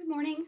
Good morning.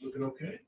Looking okay?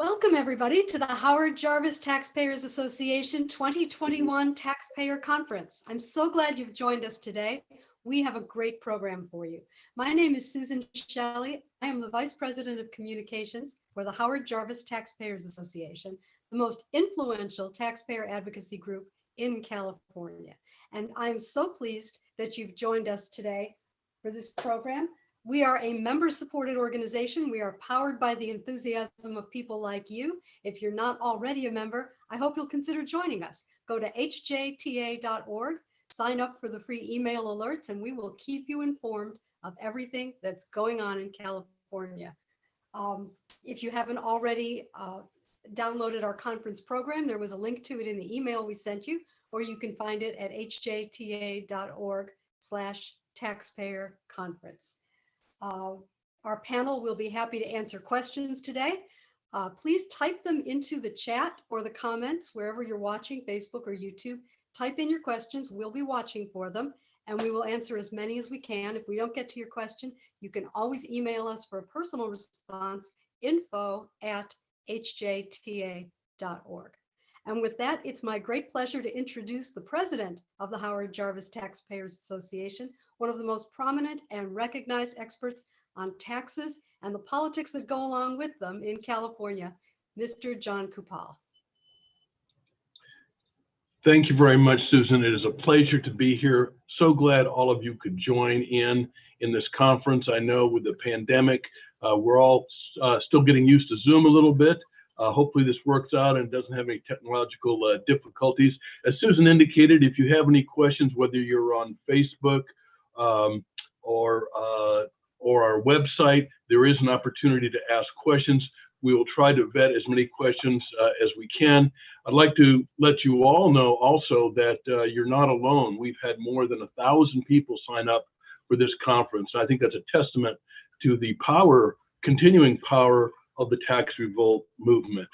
Welcome, everybody, to the Howard Jarvis Taxpayers Association 2021 Taxpayer Conference. I'm so glad you've joined us today. We have a great program for you. My name is Susan Shelley. I am the Vice President of Communications for the Howard Jarvis Taxpayers Association, the most influential taxpayer advocacy group in California. And I'm so pleased that you've joined us today for this program. We are a member-supported organization. We are powered by the enthusiasm of people like you. If you're not already a member, I hope you'll consider joining us. Go to hjta.org, sign up for the free email alerts, and we will keep you informed of everything that's going on in California. If you haven't already downloaded our conference program, there was a link to it in the email we sent you, or you can find it at hjta.org/taxpayer conference. Our panel will be happy to answer questions today. Please type them into the chat or the comments wherever you're watching, Facebook or YouTube. Type in your questions. We'll be watching for them, and we will answer as many as we can. If we don't get to your question, you can always email us for a personal response, info@hjta.org. And with that, it's my great pleasure to introduce the president of the Howard Jarvis Taxpayers Association, one of the most prominent and recognized experts on taxes and the politics that go along with them in California, Mr. John Kupal. Thank you very much, Susan. It is a pleasure to be here. So glad all of you could join in this conference. I know with the pandemic, we're all still getting used to Zoom a little bit. Hopefully this works out and doesn't have any technological difficulties. As Susan indicated, if you have any questions, whether you're on Facebook or our website, there is an opportunity to ask questions. We will try to vet as many questions as we can. I'd like to let you all know also that you're not alone. We've had more than 1,000 people sign up for this conference. I think that's a testament to the continuing power of the tax revolt movement.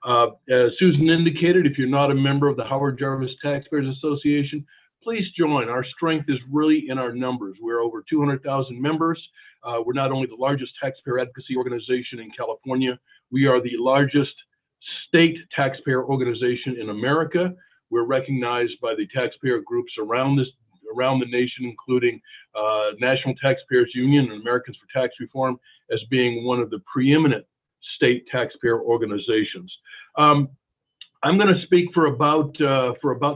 As Susan indicated, if you're not a member of the Howard Jarvis Taxpayers Association, please join. Our strength is really in our numbers. We're over 200,000 members. We're not only the largest taxpayer advocacy organization in California, we are the largest state taxpayer organization in America. We're recognized by the taxpayer groups around the nation, including National Taxpayers Union and Americans for Tax Reform, as being one of the preeminent state taxpayer organizations. I'm going to speak for about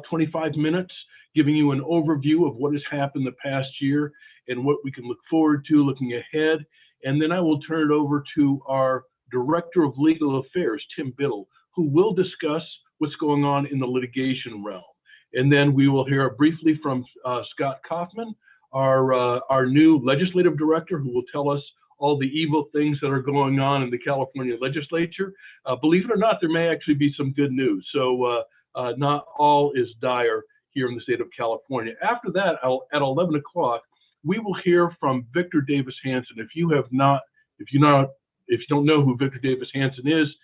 25 minutes, giving you an overview of what has happened the past year and what we can look forward to looking ahead. And then I will turn it over to our Director of Legal Affairs, Tim Biddle, who will discuss what's going on in the litigation realm. And then we will hear briefly from Scott Kaufman, our new legislative director, who will tell us all the evil things that are going on in the California legislature. Believe it or not, there may actually be some good news. So not all is dire here in the state of California. After that, at 11 o'clock, we will hear from Victor Davis Hanson. If you don't know who Victor Davis Hanson is,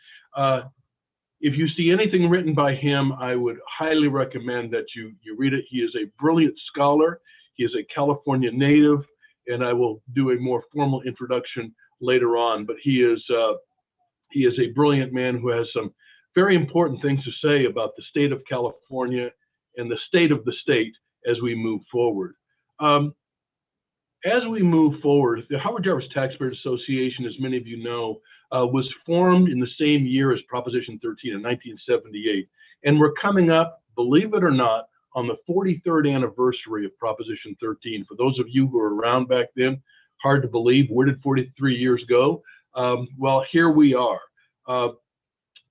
if you see anything written by him, I would highly recommend that you read it. He is a brilliant scholar. He is a California native, and I will do a more formal introduction later on. But he is a brilliant man who has some very important things to say about the state of California and the state of the state as we move forward. As we move forward, the Howard Jarvis Taxpayers Association, as many of you know, was formed in the same year as Proposition 13 in 1978. And we're coming up, believe it or not, on the 43rd anniversary of Proposition 13. For those of you who were around back then, hard to believe. Where did 43 years go? Well, here we are.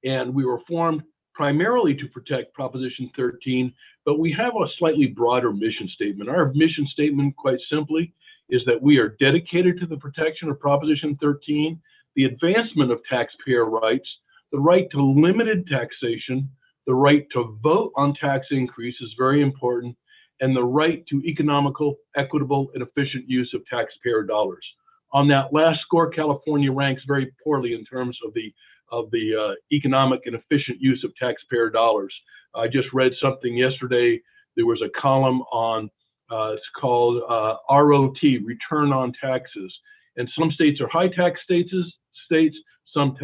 And we were formed primarily to protect Proposition 13, but we have a slightly broader mission statement. Our mission statement, quite simply, is that we are dedicated to the protection of Proposition 13, the advancement of taxpayer rights, the right to limited taxation, the right to vote on tax increase is very important, and the right to economical, equitable, and efficient use of taxpayer dollars. On that last score, California ranks very poorly in terms of the economic and efficient use of taxpayer dollars. I just read something yesterday. There was a column on, it's called ROT, Return on Taxes. And some states are high tax states, some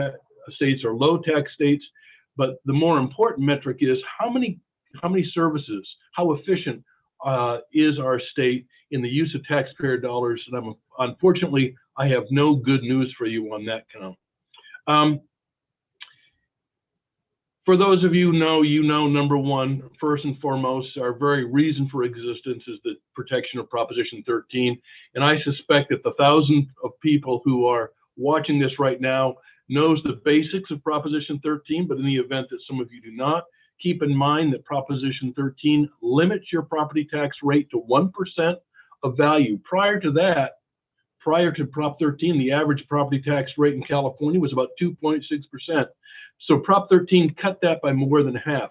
states are low tax states, but the more important metric is how many services, how efficient is our state in the use of taxpayer dollars. And unfortunately, I have no good news for you on that count. For those of you who know, number one, first and foremost, our very reason for existence is the protection of Proposition 13. And I suspect that the thousands of people who are watching this right now knows the basics of Proposition 13, but in the event that some of you do not, keep in mind that Proposition 13 limits your property tax rate to 1% of value. Prior to Prop 13, the average property tax rate in California was about 2.6%. So Prop 13 cut that by more than half.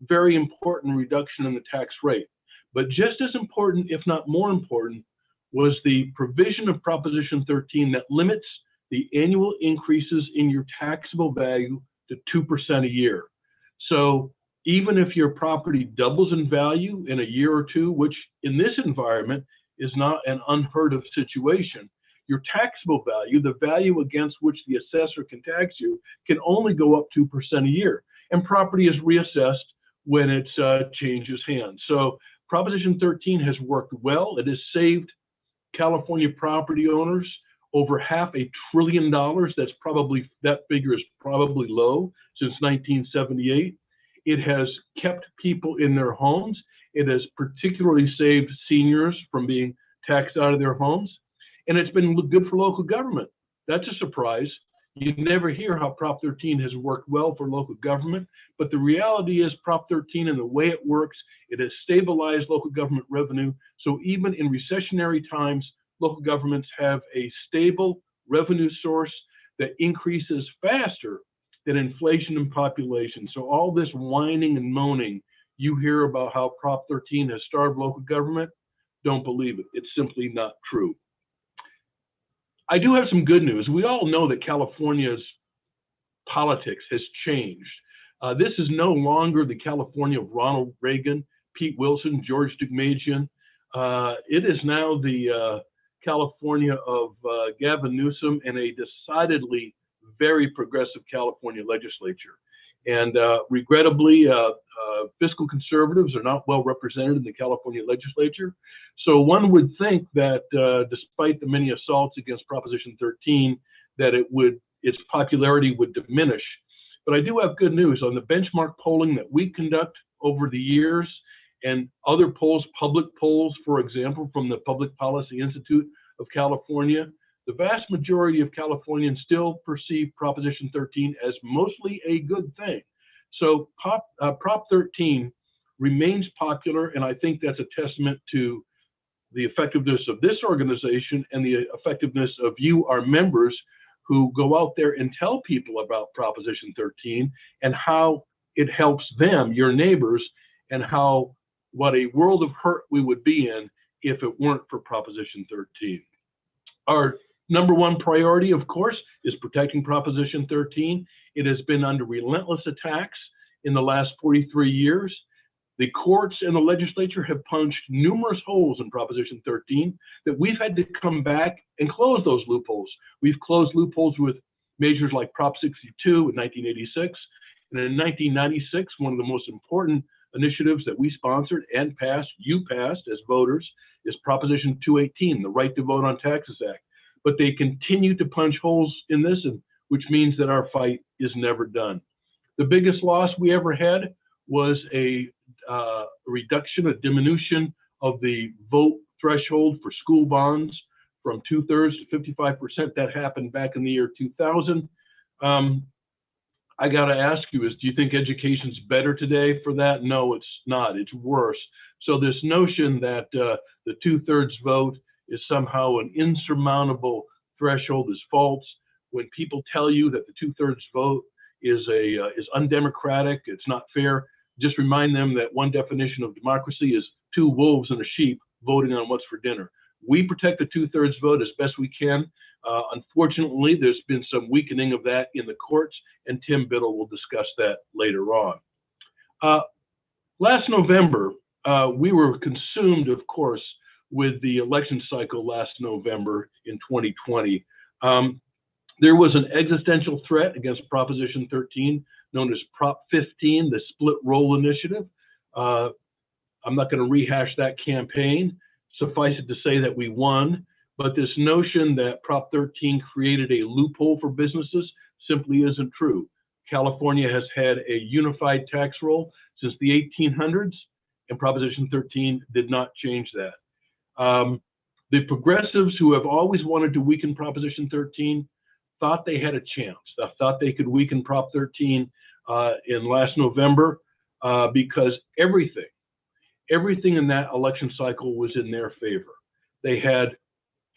Very important reduction in the tax rate. But just as important, if not more important, was the provision of Proposition 13 that limits the annual increases in your taxable value to 2% a year. So even if your property doubles in value in a year or two, which in this environment is not an unheard of situation, your taxable value, the value against which the assessor can tax you, can only go up 2% a year. And property is reassessed when it changes hands. So Proposition 13 has worked well. It has saved California property owners over $500 billion. That's probably, that figure is probably low since 1978. It has kept people in their homes. It has particularly saved seniors from being taxed out of their homes. And it's been good for local government. That's a surprise. You never hear how Prop 13 has worked well for local government, but the reality is Prop 13 and the way it works, it has stabilized local government revenue. So even in recessionary times, local governments have a stable revenue source that increases faster than inflation and population. So all this whining and moaning you hear about how Prop 13 has starved local government, don't believe it. It's simply not true. I do have some good news. We all know that California's politics has changed. This is no longer the California of Ronald Reagan, Pete Wilson, George Deukmejian. It is now the California of Gavin Newsom and a decidedly very progressive California legislature. And regrettably, fiscal conservatives are not well represented in the California legislature. So one would think that despite the many assaults against Proposition 13, that its popularity would diminish. But I do have good news. On the benchmark polling that we conduct over the years and other polls, public polls, for example, from the Public Policy Institute of California, the vast majority of Californians still perceive Proposition 13 as mostly a good thing. So Prop 13 remains popular, and I think that's a testament to the effectiveness of this organization and the effectiveness of you, our members, who go out there and tell people about Proposition 13 and how it helps them, your neighbors, and what a world of hurt we would be in if it weren't for Proposition 13. Our number one priority, of course, is protecting Proposition 13. It has been under relentless attacks in the last 43 years. The courts and the legislature have punched numerous holes in Proposition 13 that we've had to come back and close those loopholes. We've closed loopholes with measures like Prop 62 in 1986. And in 1996, one of the most important initiatives that we sponsored and passed, you passed as voters, is Proposition 218, the Right to Vote on Taxes Act. But they continue to punch holes in this, which means that our fight is never done. The biggest loss we ever had was a reduction, a diminution of the vote threshold for school bonds from 2/3 to 55%. That happened back in the year 2000. I got to ask you, do you think education's better today for that? No, it's not. It's worse. So this notion that the 2/3 vote is somehow an insurmountable threshold is false. When people tell you that the 2/3 vote is undemocratic, it's not fair, just remind them that one definition of democracy is two wolves and a sheep voting on what's for dinner. We protect the 2/3 vote as best we can. Unfortunately, there's been some weakening of that in the courts, and Tim Biddle will discuss that later on. Last November, we were consumed, of course, with the election cycle last November in 2020. There was an existential threat against Proposition 13, known as Prop 15, the Split Roll Initiative. I'm not going to rehash that campaign. Suffice it to say that we won, but this notion that Prop 13 created a loophole for businesses simply isn't true. California has had a unified tax roll since the 1800s, and Proposition 13 did not change that. The progressives who have always wanted to weaken Proposition 13 thought they had a chance. They thought they could weaken Prop 13 in last November because everything in that election cycle was in their favor. They had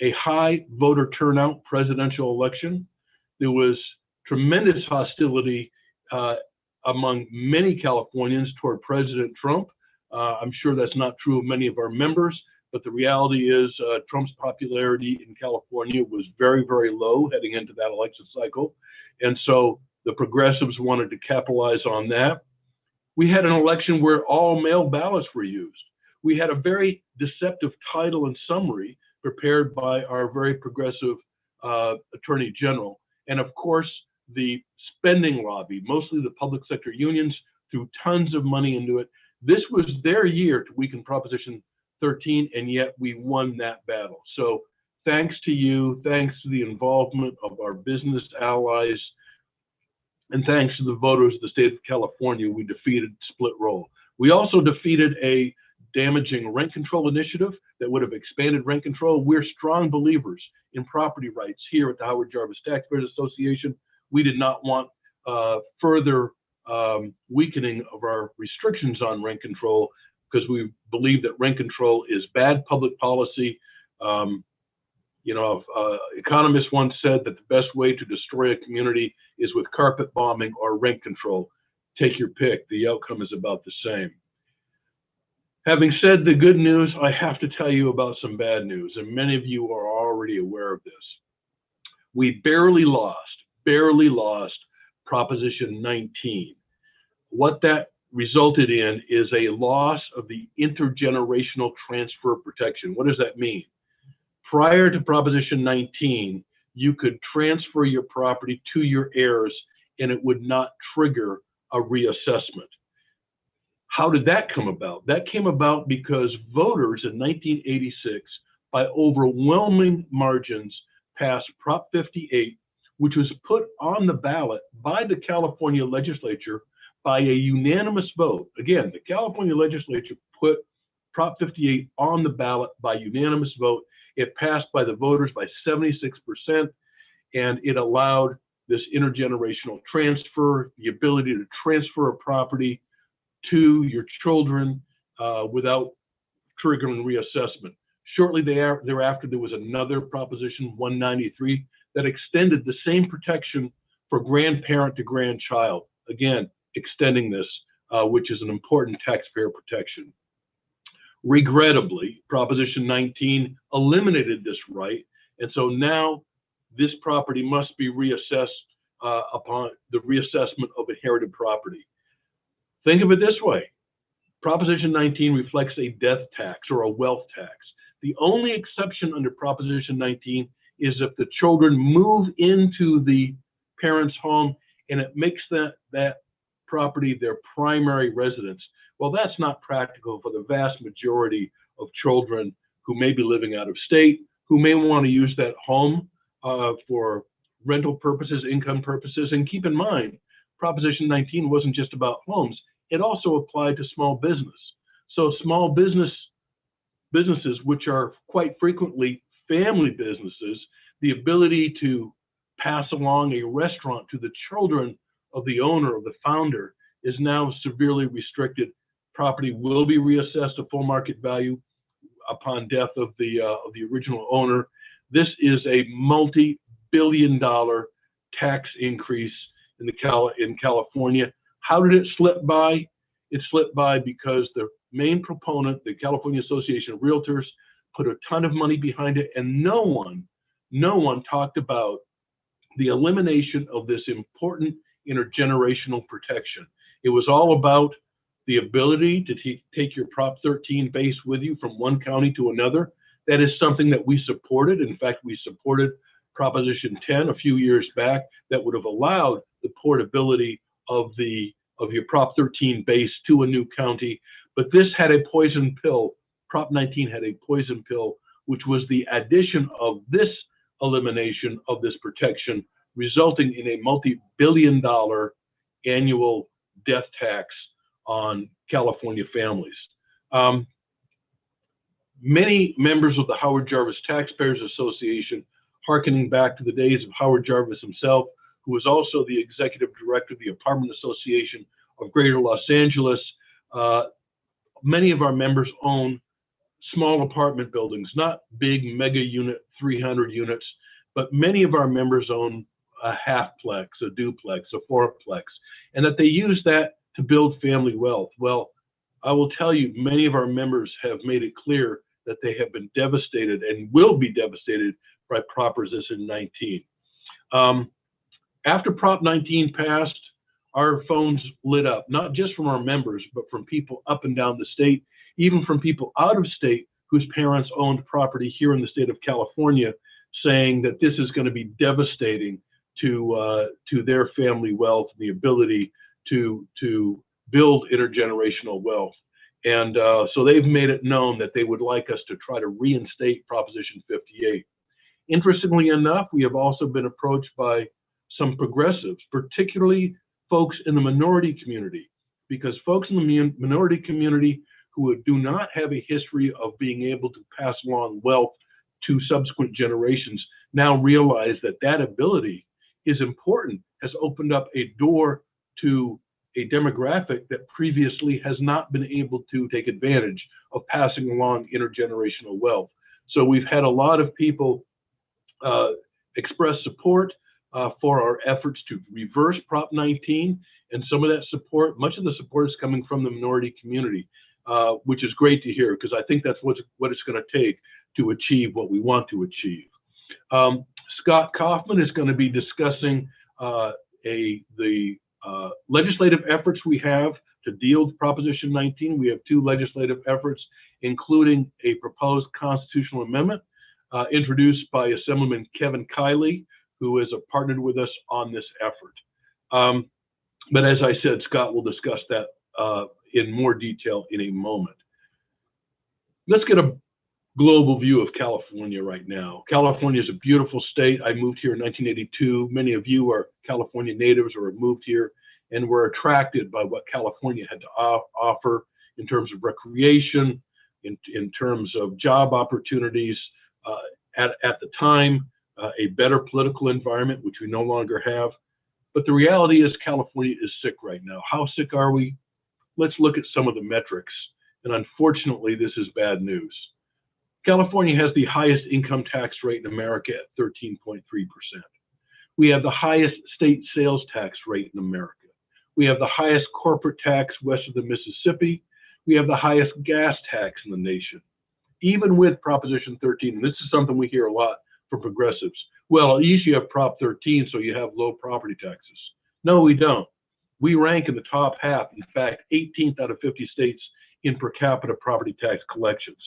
a high voter turnout presidential election. There was tremendous hostility among many Californians toward President Trump. I'm sure that's not true of many of our members, but the reality is Trump's popularity in California was very, very low heading into that election cycle. And so the progressives wanted to capitalize on that. We had an election where all mail ballots were used. We had a very deceptive title and summary prepared by our very progressive Attorney General. And of course, the spending lobby, mostly the public sector unions, threw tons of money into it. This was their year to weaken Proposition 13, and yet we won that battle. So thanks to you, thanks to the involvement of our business allies, and thanks to the voters of the state of California, we defeated split roll. We also defeated a damaging rent control initiative that would have expanded rent control. We're strong believers in property rights here at the Howard Jarvis Taxpayers Association. We did not want further weakening of our restrictions on rent control because we believe that rent control is bad public policy. Economists once said that the best way to destroy a community is with carpet bombing or rent control. Take your pick. The outcome is about the same. Having said the good news, I have to tell you about some bad news, and many of you are already aware of this. We barely lost Proposition 19. What that resulted in is a loss of the intergenerational transfer protection. What does that mean? Prior to Proposition 19, you could transfer your property to your heirs and it would not trigger a reassessment. How did that come about? That came about because voters in 1986, by overwhelming margins, passed Prop 58, which was put on the ballot by the California legislature by a unanimous vote. Again, the California legislature put Prop 58 on the ballot by unanimous vote. It passed by the voters by 76%, and it allowed this intergenerational transfer, the ability to transfer a property to your children without triggering reassessment. Shortly thereafter, there was another Proposition 193 that extended the same protection for grandparent to grandchild. Again, extending this, which is an important taxpayer protection. Regrettably, Proposition 19 eliminated this right, and so now this property must be reassessed upon the reassessment of inherited property. Think of it this way. Proposition 19 reflects a death tax or a wealth tax. The only exception under Proposition 19 is if the children move into the parent's home and it makes that property their primary residence. Well, that's not practical for the vast majority of children who may be living out of state, who may want to use that home for rental purposes, income purposes. And keep in mind, Proposition 19 wasn't just about homes. It also applied to small business. So small businesses, which are quite frequently family businesses, the ability to pass along a restaurant to the children of the owner, of the founder, is now severely restricted. Property will be reassessed to full market value upon death of the original owner. This is a multi-billion-dollar tax increase in California. How did it slip by? It slipped by because the main proponent, the California Association of Realtors, put a ton of money behind it, and no one talked about the elimination of this important intergenerational protection. It was all about the ability to take your Prop 13 base with you from one county to another. That is something that we supported. In fact, we supported Proposition 10 a few years back that would have allowed the portability of your Prop 13 base to a new county. But this had a poison pill. Prop 19 had a poison pill, which was the addition of this elimination of this protection, resulting in a multi-billion-dollar annual death tax on California families. Many members of the Howard Jarvis Taxpayers Association, hearkening back to the days of Howard Jarvis himself, who was also the executive director of the Apartment Association of Greater Los Angeles. Many of our members own small apartment buildings, not big mega unit, 300 units, but many of our members own a halfplex, a duplex, a fourplex, and that they use that to build family wealth. Well, I will tell you, many of our members have made it clear that they have been devastated and will be devastated by Proposition 19. After Prop 19 passed, our phones lit up, not just from our members, but from people up and down the state, even from people out of state whose parents owned property here in the state of California, saying that this is going to be devastating to their family wealth, the ability to build intergenerational wealth. And so they've made it known that they would like us to try to reinstate Proposition 58. Interestingly enough, we have also been approached by some progressives, particularly folks in the minority community, because folks in the minority community who do not have a history of being able to pass along wealth to subsequent generations now realize that that ability is important, has opened up a door to a demographic that previously has not been able to take advantage of passing along intergenerational wealth. So we've had a lot of people express support for our efforts to reverse Prop 19, and some of that support, much of the support is coming from the minority community, which is great to hear, because I think that's what it's going to take to achieve what we want to achieve. Scott Kaufman is going to be discussing the legislative efforts we have to deal with Proposition 19. We have two legislative efforts, including a proposed constitutional amendment introduced by Assemblyman Kevin Kiley, who has partnered with us on this effort. But as I said, Scott will discuss that in more detail in a moment. Let's get a global view of California right now. California is a beautiful state. I moved here in 1982. Many of you are California natives or have moved here and were attracted by what California had to offer in terms of recreation, in terms of job opportunities. At the time, a better political environment, which we no longer have. But the reality is California is sick right now. How sick are we? Let's look at some of the metrics. And unfortunately, this is bad news. California has the highest income tax rate in America at 13.3%. We have the highest state sales tax rate in America. We have the highest corporate tax west of the Mississippi. We have the highest gas tax in the nation. Even with Proposition 13, and this is something we hear a lot from progressives. Well, at least you have Prop 13, so you have low property taxes. No, we don't. We rank in the top half, in fact, 18th out of 50 states in per capita property tax collections.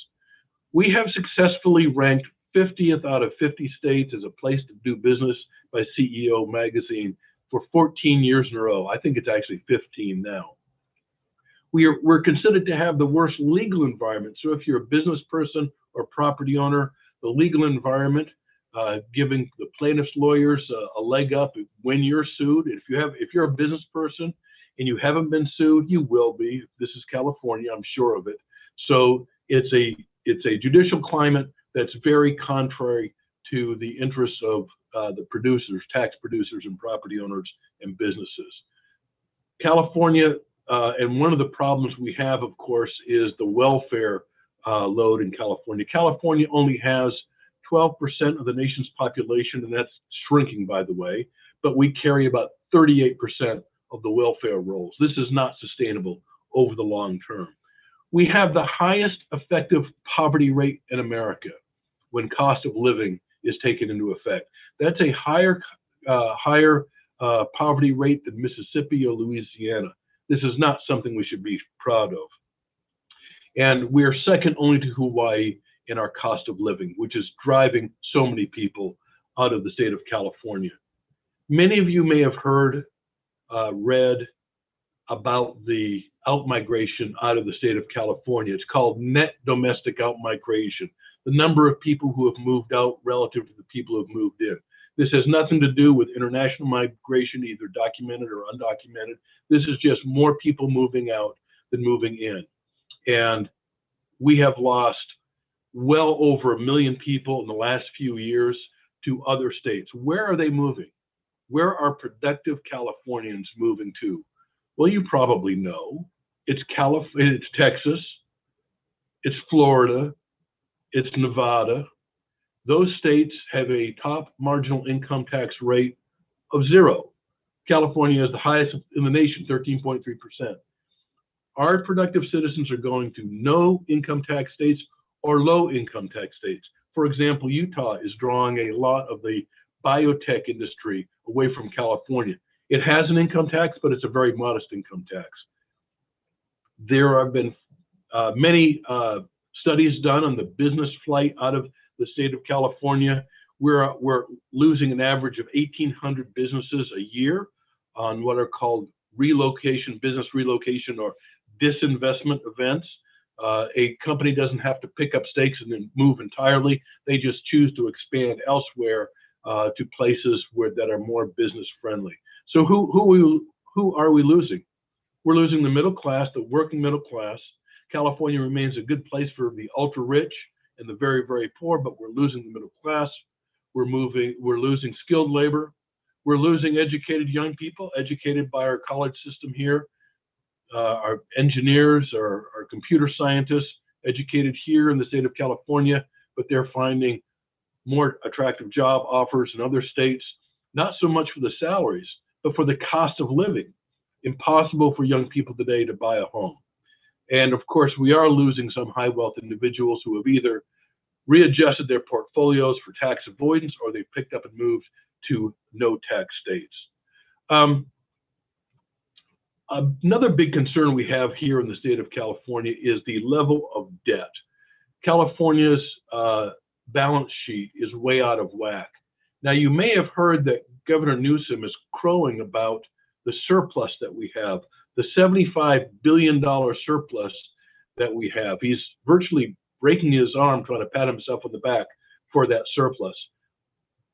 We have successfully ranked 50th out of 50 states as a place to do business by CEO Magazine for 14 years in a row. I think it's actually 15 now. We're considered to have the worst legal environment. So if you're a business person or property owner, the legal environment, giving the plaintiff's lawyers a leg up when you're sued. If you're a business person and you haven't been sued, you will be. This is California, I'm sure of it. So it's a judicial climate that's very contrary to the interests of the producers, tax producers, and property owners and businesses. California, and one of the problems we have, of course, is the welfare load in California. California only has 12% of the nation's population, and that's shrinking, by the way, but we carry about 38% of the welfare rolls. This is not sustainable over the long term. We have the highest effective poverty rate in America when cost of living is taken into effect. That's a higher poverty rate than Mississippi or Louisiana. This is not something we should be proud of. And we're second only to Hawaii in our cost of living, which is driving so many people out of the state of California. Many of you may have heard, read about the outmigration out of the state of California. It's called net domestic outmigration, the number of people who have moved out relative to the people who have moved in. This has nothing to do with international migration, either documented or undocumented. This is just more people moving out than moving in. And we have lost well over 1 million people in the last few years to other states. Where are they moving? Where are productive Californians moving to? Well, you probably know. It's Texas, it's Florida, it's Nevada. Those states have a top marginal income tax rate of 0. California is the highest in the nation, 13.3%. Our productive citizens are going to no income tax states or low income tax states. For example, Utah is drawing a lot of the biotech industry away from California. It has an income tax, but it's a very modest income tax. There have been many studies done on the business flight out of the state of California. We're losing an average of 1,800 businesses a year on what are called relocation, business relocation, or disinvestment events. A company doesn't have to pick up stakes and then move entirely. They just choose to expand elsewhere to places that are more business friendly. So who are we losing? We're losing the middle class, the working middle class. California remains a good place for the ultra rich and the very, very poor, but we're losing the middle class. We're losing skilled labor. We're losing educated young people, educated by our college system here. Our engineers, our computer scientists, educated here in the state of California, but they're finding more attractive job offers in other states, not so much for the salaries, but for the cost of living. Impossible for young people today to buy a home. And of course, we are losing some high wealth individuals who have either readjusted their portfolios for tax avoidance or they've picked up and moved to no tax states. Another big concern we have here in the state of California is the level of debt. California's balance sheet is way out of whack. Now, you may have heard that Governor Newsom is crowing about the surplus that we have, the $75 billion surplus that we have. He's virtually breaking his arm trying to pat himself on the back for that surplus.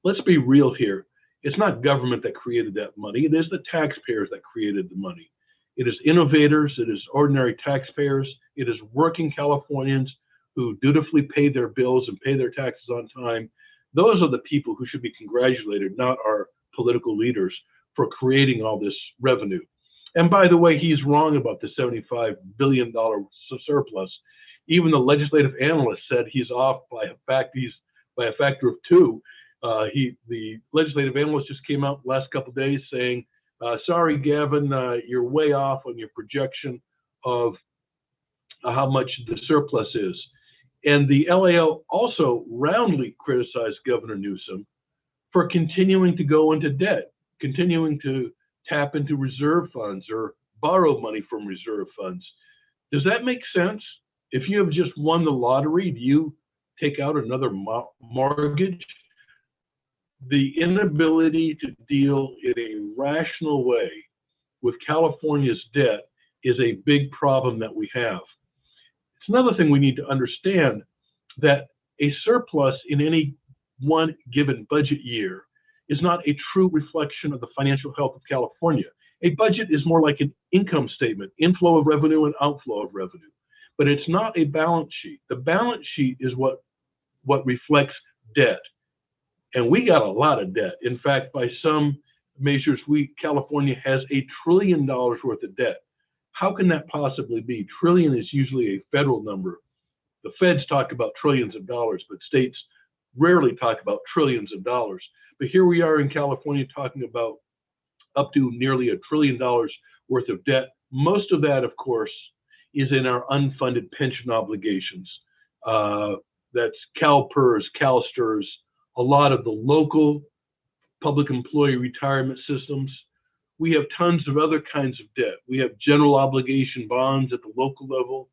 Let's be real here. It's not government that created that money. It is the taxpayers that created the money. It is innovators, it is ordinary taxpayers, it is working Californians who dutifully pay their bills and pay their taxes on time. Those are the people who should be congratulated, not our political leaders, for creating all this revenue. And by the way, he's wrong about the $75 billion surplus. Even the legislative analyst said he's off by a factor of 2. The legislative analyst just came out the last couple of days saying, sorry, Gavin, you're way off on your projection of how much the surplus is. And the LAO also roundly criticized Governor Newsom for continuing to go into debt, continuing to tap into reserve funds or borrow money from reserve funds. Does that make sense? If you have just won the lottery, do you take out another mortgage? The inability to deal in a rational way with California's debt is a big problem that we have. It's another thing we need to understand, that a surplus in any one given budget year is not a true reflection of the financial health of California. A budget is more like an income statement, inflow of revenue and outflow of revenue, but it's not a balance sheet. The balance sheet is what reflects debt. And we got a lot of debt. In fact, by some measures, California has $1 trillion worth of debt. How can that possibly be? Trillion is usually a federal number. The feds talk about trillions of dollars, but states rarely talk about trillions of dollars. But here we are in California talking about up to nearly $1 trillion worth of debt. Most of that, of course, is in our unfunded pension obligations. That's CalPERS, CalSTRS, a lot of the local public employee retirement systems. We have tons of other kinds of debt. We have general obligation bonds at the local level,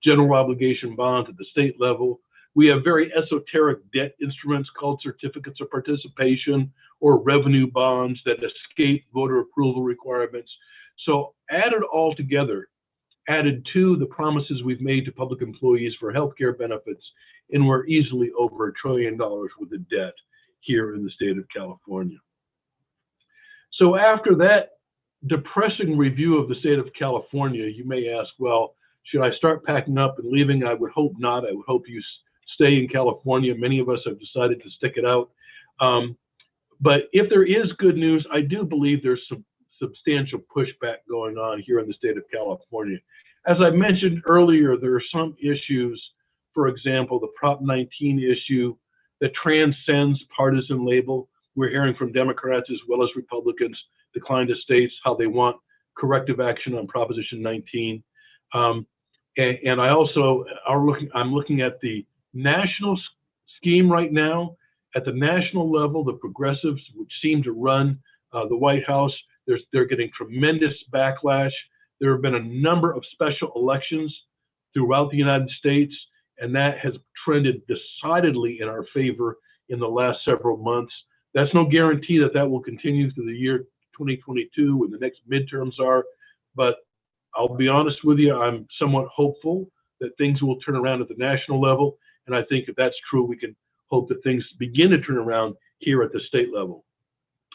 general obligation bonds at the state level. We have very esoteric debt instruments called certificates of participation or revenue bonds that escape voter approval requirements. So added all together, added to the promises we've made to public employees for healthcare benefits, and we're easily over $1 trillion worth of debt here in the state of California. So after that depressing review of the state of California, you may ask, well, should I start packing up and leaving? I would hope not. I would hope you stay in California. Many of us have decided to stick it out. But if there is good news, I do believe there's some substantial pushback going on here in the state of California. As I mentioned earlier, there are some issues, for example, the Prop 19 issue that transcends partisan label. We're hearing from Democrats as well as Republicans decline to state how they want corrective action on Proposition 19. And I also I'm looking at the national scheme right now. At the national level, the progressives, which seem to run the White House, they're getting tremendous backlash. There have been a number of special elections throughout the United States, and that has trended decidedly in our favor in the last several months. That's no guarantee that that will continue through the year 2022 when the next midterms are, but I'll be honest with you, I'm somewhat hopeful that things will turn around at the national level, and I think if that's true, we can hope that things begin to turn around here at the state level.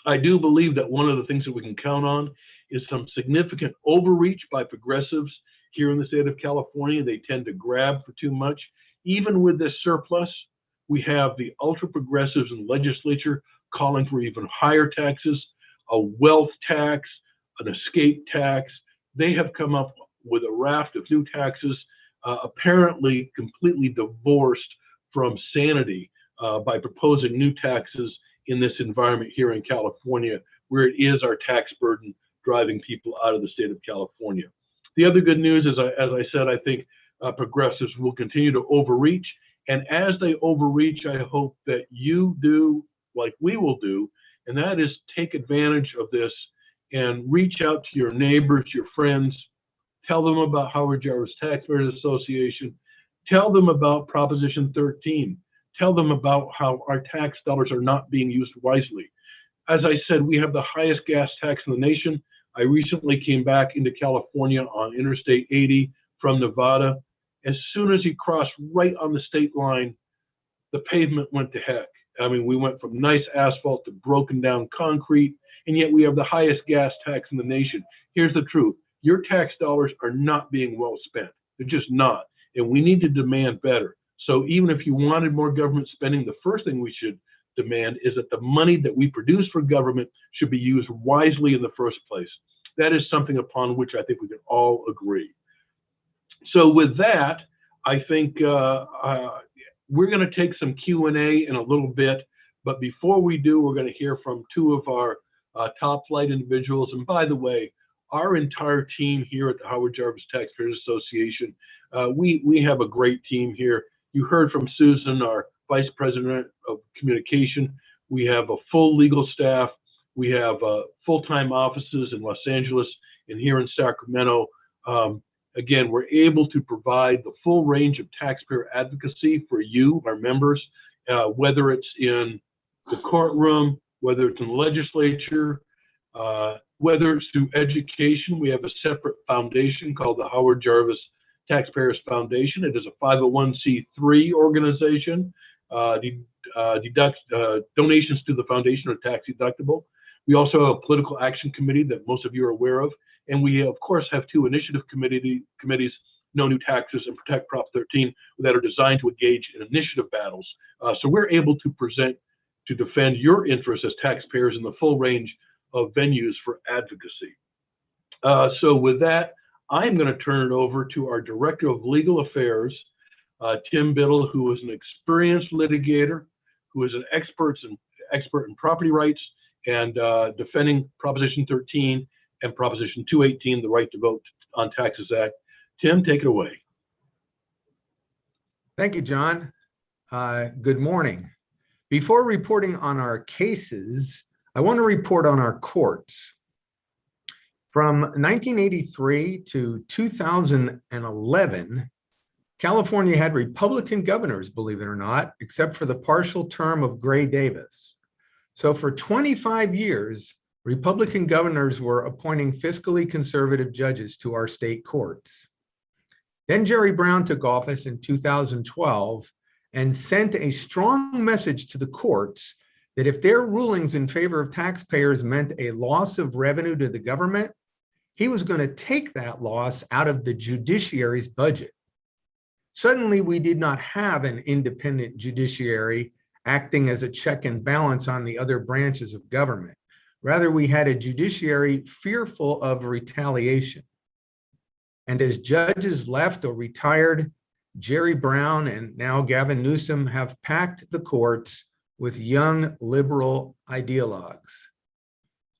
I do believe that one of the things that we can count on is some significant overreach by progressives here in the state of California. They tend to grab for too much. Even with this surplus, we have the ultra progressives in the legislature calling for even higher taxes, a wealth tax, an escape tax. They have come up with a raft of new taxes, apparently completely divorced from sanity by proposing new taxes in this environment here in California, where it is our tax burden driving people out of the state of California. The other good news is, as I said, I think progressives will continue to overreach. And as they overreach, I hope that you do like we will do, and that is take advantage of this and reach out to your neighbors, your friends, tell them about Howard Jarvis Taxpayers Association, tell them about Proposition 13, tell them about how our tax dollars are not being used wisely. As I said, we have the highest gas tax in the nation. I recently came back into California on Interstate 80 from Nevada. As soon as you cross right on the state line, the pavement went to heck. I mean, we went from nice asphalt to broken down concrete, and yet we have the highest gas tax in the nation. Here's the truth. Your tax dollars are not being well spent. They're just not. And we need to demand better. So even if you wanted more government spending, the first thing we should demand is that the money that we produce for government should be used wisely in the first place. That is something upon which I think we can all agree. So with that, I think we're going to take some Q&A in a little bit, but before we do, we're going to hear from two of our top flight individuals. And by the way, our entire team here at the Howard Jarvis Taxpayers Association, we have a great team here. You heard from Susan, our Vice President of Communication. We have a full legal staff. We have full-time offices in Los Angeles and here in Sacramento. Again, we're able to provide the full range of taxpayer advocacy for you, our members, whether it's in the courtroom, whether it's in the legislature, whether it's through education. We have a separate foundation called the Howard Jarvis Taxpayers Foundation. It is a 501c3 organization. Donations to the foundation are tax deductible. We also have a political action committee that most of you are aware of. And we, of course, have two initiative committees, No New Taxes and Protect Prop 13, that are designed to engage in initiative battles. So we're able to defend your interests as taxpayers in the full range of venues for advocacy. So with that, I'm going to turn it over to our Director of Legal Affairs, Tim Biddle, who is an experienced litigator, who is an expert in property rights and defending Proposition 13 and Proposition 218, the Right to Vote on Taxes Act. Tim, take it away. Thank you, John. Good morning. Before reporting on our cases, I want to report on our courts. From 1983 to 2011, California had Republican governors, believe it or not, except for the partial term of Gray Davis. So for 25 years, Republican governors were appointing fiscally conservative judges to our state courts. Then Jerry Brown took office in 2012 and sent a strong message to the courts that if their rulings in favor of taxpayers meant a loss of revenue to the government, he was going to take that loss out of the judiciary's budget. Suddenly, we did not have an independent judiciary acting as a check and balance on the other branches of government. Rather, we had a judiciary fearful of retaliation. And as judges left or retired, Jerry Brown and now Gavin Newsom have packed the courts with young liberal ideologues.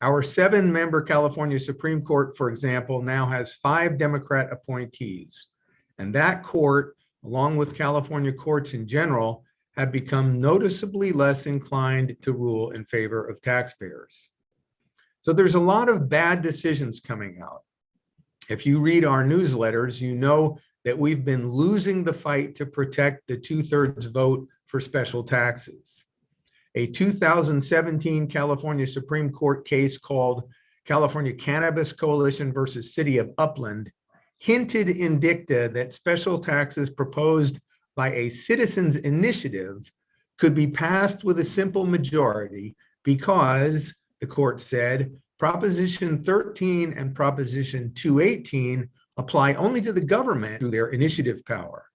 Our 7-member California Supreme Court, for example, now has 5 Democrat appointees. And that court, along with California courts in general, have become noticeably less inclined to rule in favor of taxpayers. So there's a lot of bad decisions coming out. If you read our newsletters, you know that we've been losing the fight to protect the 2/3 vote for special taxes. A 2017 California Supreme Court case called California Cannabis Coalition versus City of Upland hinted in dicta that special taxes proposed by a citizens' initiative could be passed with a simple majority because, the court said, Proposition 13 and Proposition 218 apply only to the government through their initiative power.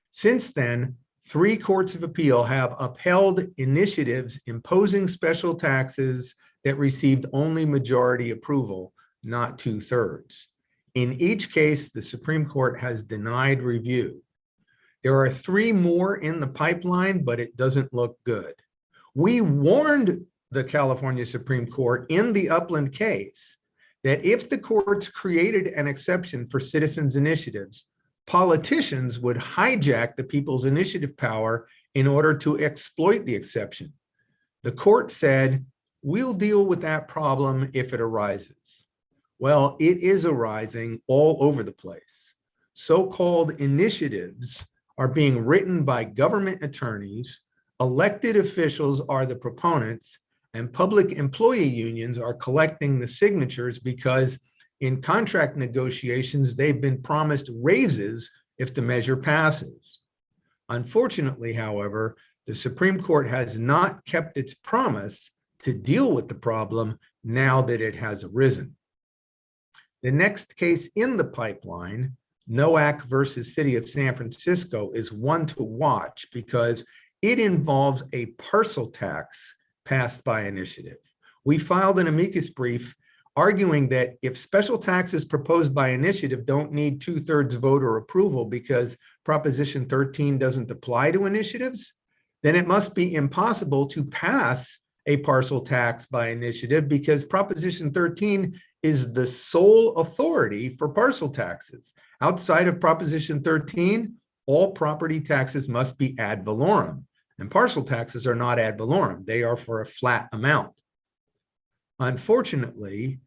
Since then, 3 courts of appeal have upheld initiatives imposing special taxes that received only majority approval, not 2/3. In each case, the Supreme Court has denied review. There are 3 more in the pipeline, but it doesn't look good. We warned the California Supreme Court in the Upland case that if the courts created an exception for citizens' initiatives, politicians would hijack the people's initiative power in order to exploit the exception. The court said, we'll deal with that problem if it arises. Well, it is arising all over the place. So-called initiatives are being written by government attorneys, elected officials are the proponents, and public employee unions are collecting the signatures because in contract negotiations, they've been promised raises if the measure passes. Unfortunately, however, the Supreme Court has not kept its promise to deal with the problem now that it has arisen. The next case in the pipeline, Nowak versus City of San Francisco, is one to watch because it involves a parcel tax passed by initiative. We filed an amicus brief arguing that if special taxes proposed by initiative don't need 2/3 voter approval because Proposition 13 doesn't apply to initiatives, then it must be impossible to pass a parcel tax by initiative because Proposition 13 is the sole authority for parcel taxes. Outside of Proposition 13, all property taxes must be ad valorem, and parcel taxes are not ad valorem. They are for a flat amount. Unfortunately,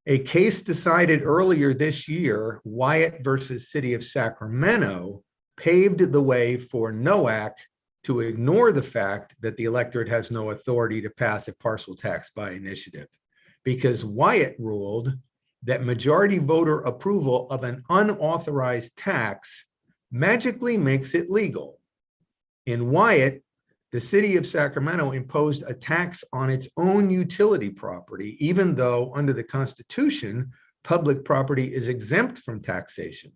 a case decided earlier this year, Wyatt versus City of Sacramento, paved the way for Nowak to ignore the fact that the electorate has no authority to pass a parcel tax by initiative, because Wyatt ruled that majority voter approval of an unauthorized tax magically makes it legal. In Wyatt, the City of Sacramento imposed a tax on its own utility property, even though under the Constitution, public property is exempt from taxation.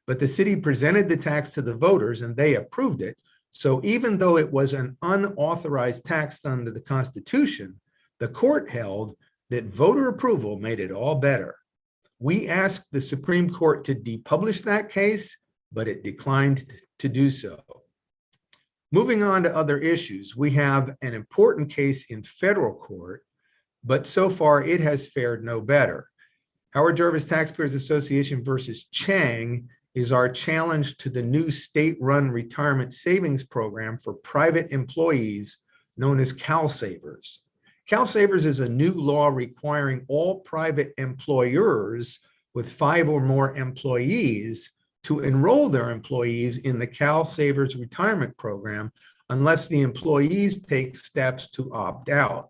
But the city presented the tax to the voters and they approved it. So even though it was an unauthorized tax under the Constitution, the court held that voter approval made it all better. We asked the Supreme Court to depublish that case, but it declined to do so. Moving on to other issues, we have an important case in federal court, but so far it has fared no better. Howard Jarvis Taxpayers Association versus Chang is our challenge to the new state-run retirement savings program for private employees known as CalSavers. CalSavers is a new law requiring all private employers with 5 or more employees to enroll their employees in the Cal Savers retirement program unless the employees take steps to opt out.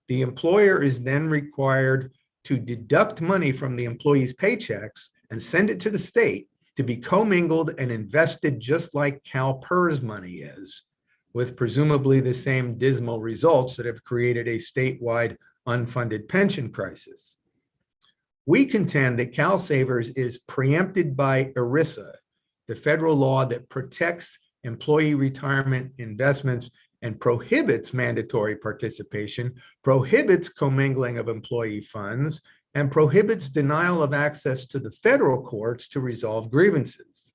The employer is then required to deduct money from the employees' paychecks and send it to the state to be commingled and invested just like CalPERS money is, with presumably the same dismal results that have created a statewide unfunded pension crisis. We contend that Cal Savers is preempted by ERISA, the federal law that protects employee retirement investments and prohibits mandatory participation, prohibits commingling of employee funds, and prohibits denial of access to the federal courts to resolve grievances.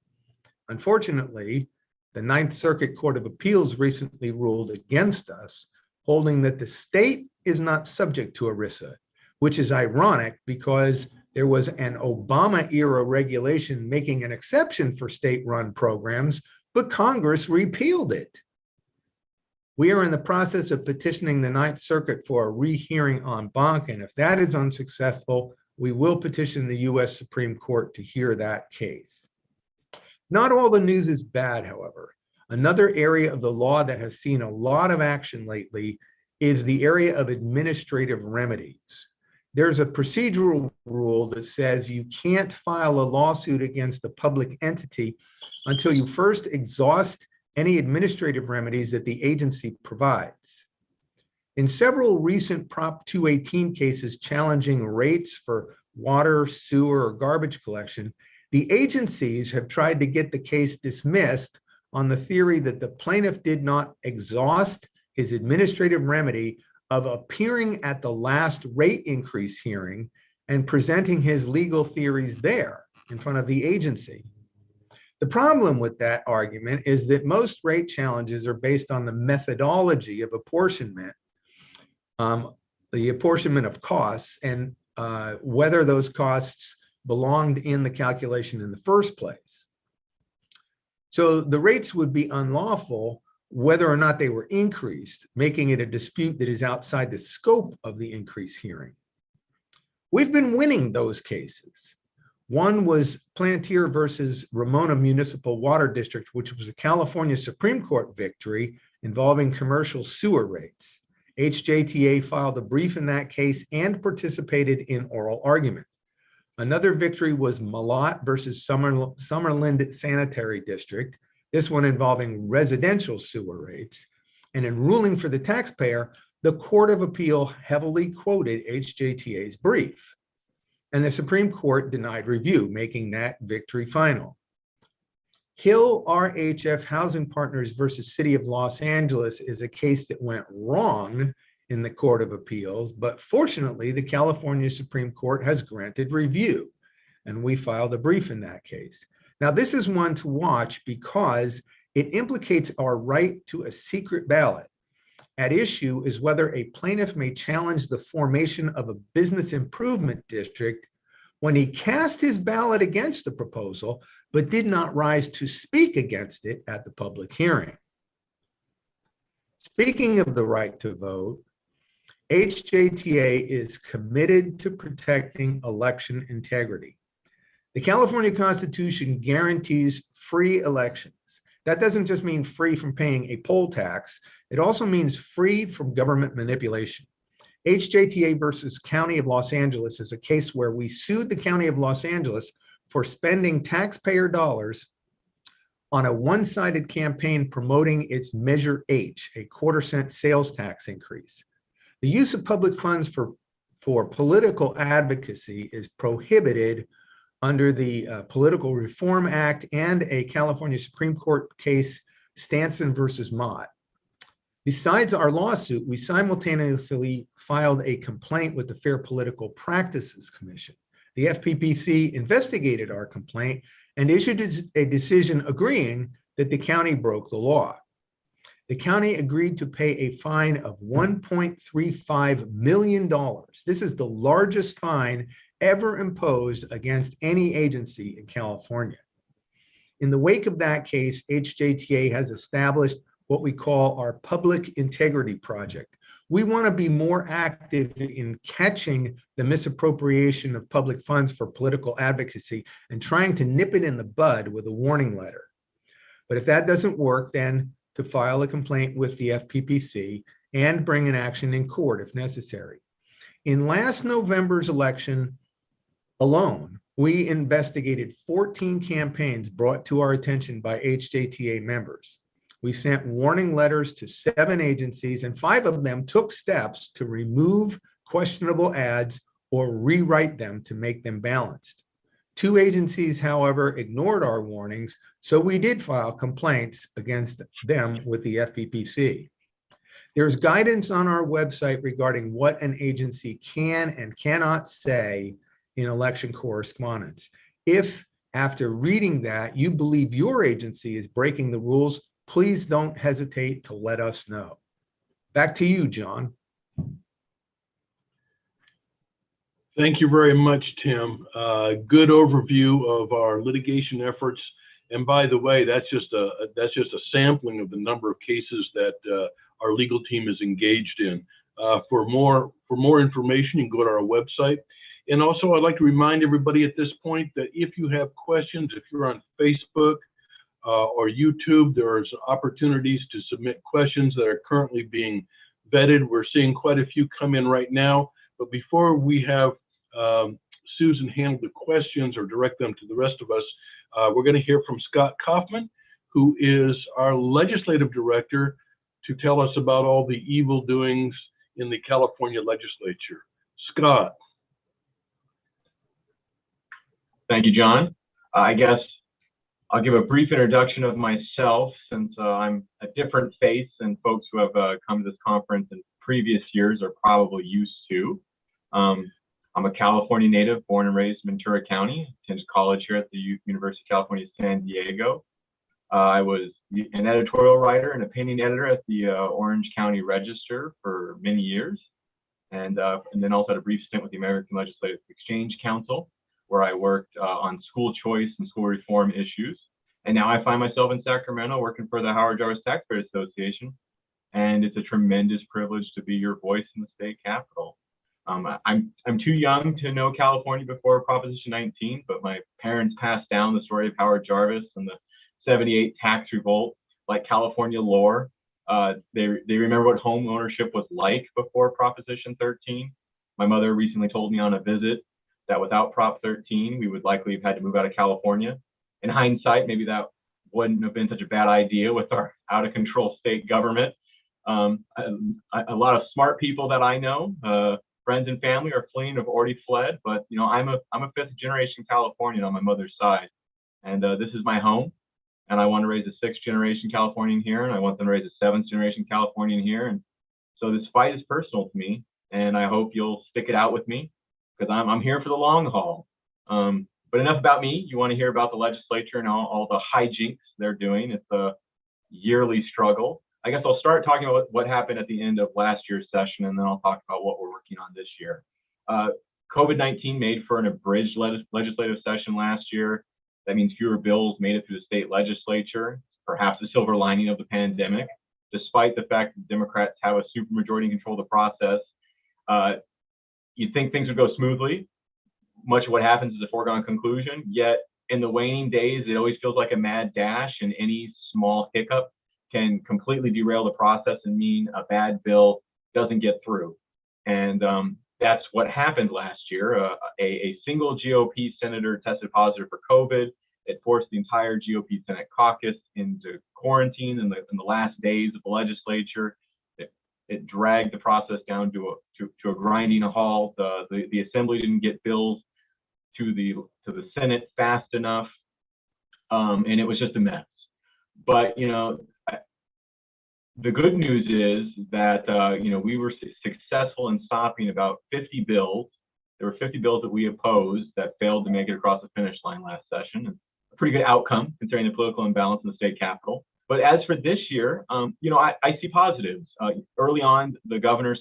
Unfortunately, the Ninth Circuit Court of Appeals recently ruled against us, holding that the state is not subject to ERISA, which is ironic because there was an Obama-era regulation making an exception for state-run programs, but Congress repealed it. We are in the process of petitioning the Ninth Circuit for a rehearing en banc, and if that is unsuccessful, we will petition the U.S. Supreme Court to hear that case. Not all the news is bad, however. Another area of the law that has seen a lot of action lately is the area of administrative remedies. There's a procedural rule that says you can't file a lawsuit against a public entity until you first exhaust any administrative remedies that the agency provides. In several recent Prop 218 cases challenging rates for water, sewer, or garbage collection, the agencies have tried to get the case dismissed on the theory that the plaintiff did not exhaust his administrative remedy of appearing at the last rate increase hearing and presenting his legal theories there in front of the agency. The problem with that argument is that most rate challenges are based on the methodology of apportionment, the apportionment of costs, and whether those costs belonged in the calculation in the first place. So the rates would be unlawful whether or not they were increased, making it a dispute that is outside the scope of the increase hearing. We've been winning those cases. One was Plantier versus Ramona Municipal Water District, which was a California Supreme Court victory involving commercial sewer rates. HJTA filed a brief in that case and participated in oral argument. Another victory was Malott versus Summerlin Sanitary District, this one involving residential sewer rates. And in ruling for the taxpayer, the Court of Appeal heavily quoted HJTA's brief. And the Supreme Court denied review, making that victory final. Hill RHF Housing Partners versus City of Los Angeles is a case that went wrong in the Court of Appeals, but fortunately, the California Supreme Court has granted review, and we filed a brief in that case. Now, this is one to watch because it implicates our right to a secret ballot. At issue is whether a plaintiff may challenge the formation of a business improvement district when he cast his ballot against the proposal, but did not rise to speak against it at the public hearing. Speaking of the right to vote, HJTA is committed to protecting election integrity. The California Constitution guarantees free elections. That doesn't just mean free from paying a poll tax. It also means free from government manipulation. HJTA versus County of Los Angeles is a case where we sued the County of Los Angeles for spending taxpayer dollars on a one-sided campaign promoting its Measure H, a quarter-cent sales tax increase. The use of public funds for political advocacy is prohibited under the Political Reform Act and a California Supreme Court case, Stanson versus Mott. Besides our lawsuit, we simultaneously filed a complaint with the Fair Political Practices Commission. The FPPC investigated our complaint and issued a decision agreeing that the county broke the law. The county agreed to pay a fine of $1.35 million. This is the largest fine ever imposed against any agency in California. In the wake of that case, HJTA has established what we call our Public Integrity Project, We want to be more active in catching the misappropriation of public funds for political advocacy and trying to nip it in the bud with a warning letter. But if that doesn't work, then to file a complaint with the FPPC and bring an action in court if necessary. In last November's election alone, we investigated 14 campaigns brought to our attention by HJTA members. We sent warning letters to 7 agencies, and 5 of them took steps to remove questionable ads or rewrite them to make them balanced. 2 agencies, however, ignored our warnings, so we did file complaints against them with the FPPC. There's guidance on our website regarding what an agency can and cannot say in election correspondence. If after reading that you believe your agency is breaking the rules, please don't hesitate to let us know. Back to you, John. Thank you very much, Tim. Good overview of our litigation efforts. And by the way, that's just a sampling of the number of cases that our legal team is engaged in. For more information, you can go to our website. And also, I'd like to remind everybody at this point that if you have questions, if you're on Facebook or YouTube, there's opportunities to submit questions that are currently being vetted. We're seeing quite a few come in right now. But before we have Susan handle the questions or direct them to the rest of us, we're going to hear from Scott Kaufman, who is our legislative director, to tell us about all the evil doings in the California legislature. Scott. Thank you, John. I guess I'll give a brief introduction of myself, since I'm a different face than folks who have come to this conference in previous years are probably used to. I'm a California native, born and raised in Ventura County, attended college here at the University of California, San Diego. I was an editorial writer and opinion editor at the Orange County Register for many years, and then also had a brief stint with the American Legislative Exchange Council, where I worked on school choice and school reform issues. And now I find myself in Sacramento working for the Howard Jarvis Taxpayers Association, and it's a tremendous privilege to be your voice in the state capitol. I'm too young to know California before Proposition 19, but my parents passed down the story of Howard Jarvis and the 78 tax revolt like California lore. They remember what home ownership was like before Proposition 13. My mother recently told me on a visit that without Prop 13, we would likely have had to move out of California. In hindsight, maybe that wouldn't have been such a bad idea with our out of control state government. A lot of smart people that I know, friends and family, are fleeing, have already fled. But you know, I'm a 5th generation Californian on my mother's side, and this is my home. And I want to raise a 6th generation Californian here, and I want them to raise a 7th generation Californian here. And so this fight is personal to me, and I hope you'll stick it out with me, because I'm here for the long haul. But enough about me. You want to hear about the legislature and all the hijinks they're doing. It's a yearly struggle. I guess I'll start talking about what happened at the end of last year's session, and then I'll talk about what we're working on this year. COVID-19 made for an abridged legislative session last year. That means fewer bills made it through the state legislature, perhaps the silver lining of the pandemic. Despite the fact that Democrats have a supermajority control of the process, you'd think things would go smoothly. Much of what happens is a foregone conclusion, yet in the waning days, it always feels like a mad dash, and any small hiccup can completely derail the process and mean a bad bill doesn't get through. And that's what happened last year. A single GOP senator tested positive for COVID. It forced the entire GOP Senate caucus into quarantine in the last days of the legislature. It dragged the process down to a grinding halt. The assembly didn't get bills to the Senate fast enough, and it was just a mess. But you know, the good news is that you know, we were successful in stopping about 50 bills. There were 50 bills that we opposed that failed to make it across the finish line last session. And a pretty good outcome considering the political imbalance in the state capitol. But as for this year, you know, I see positives. Early on, the governor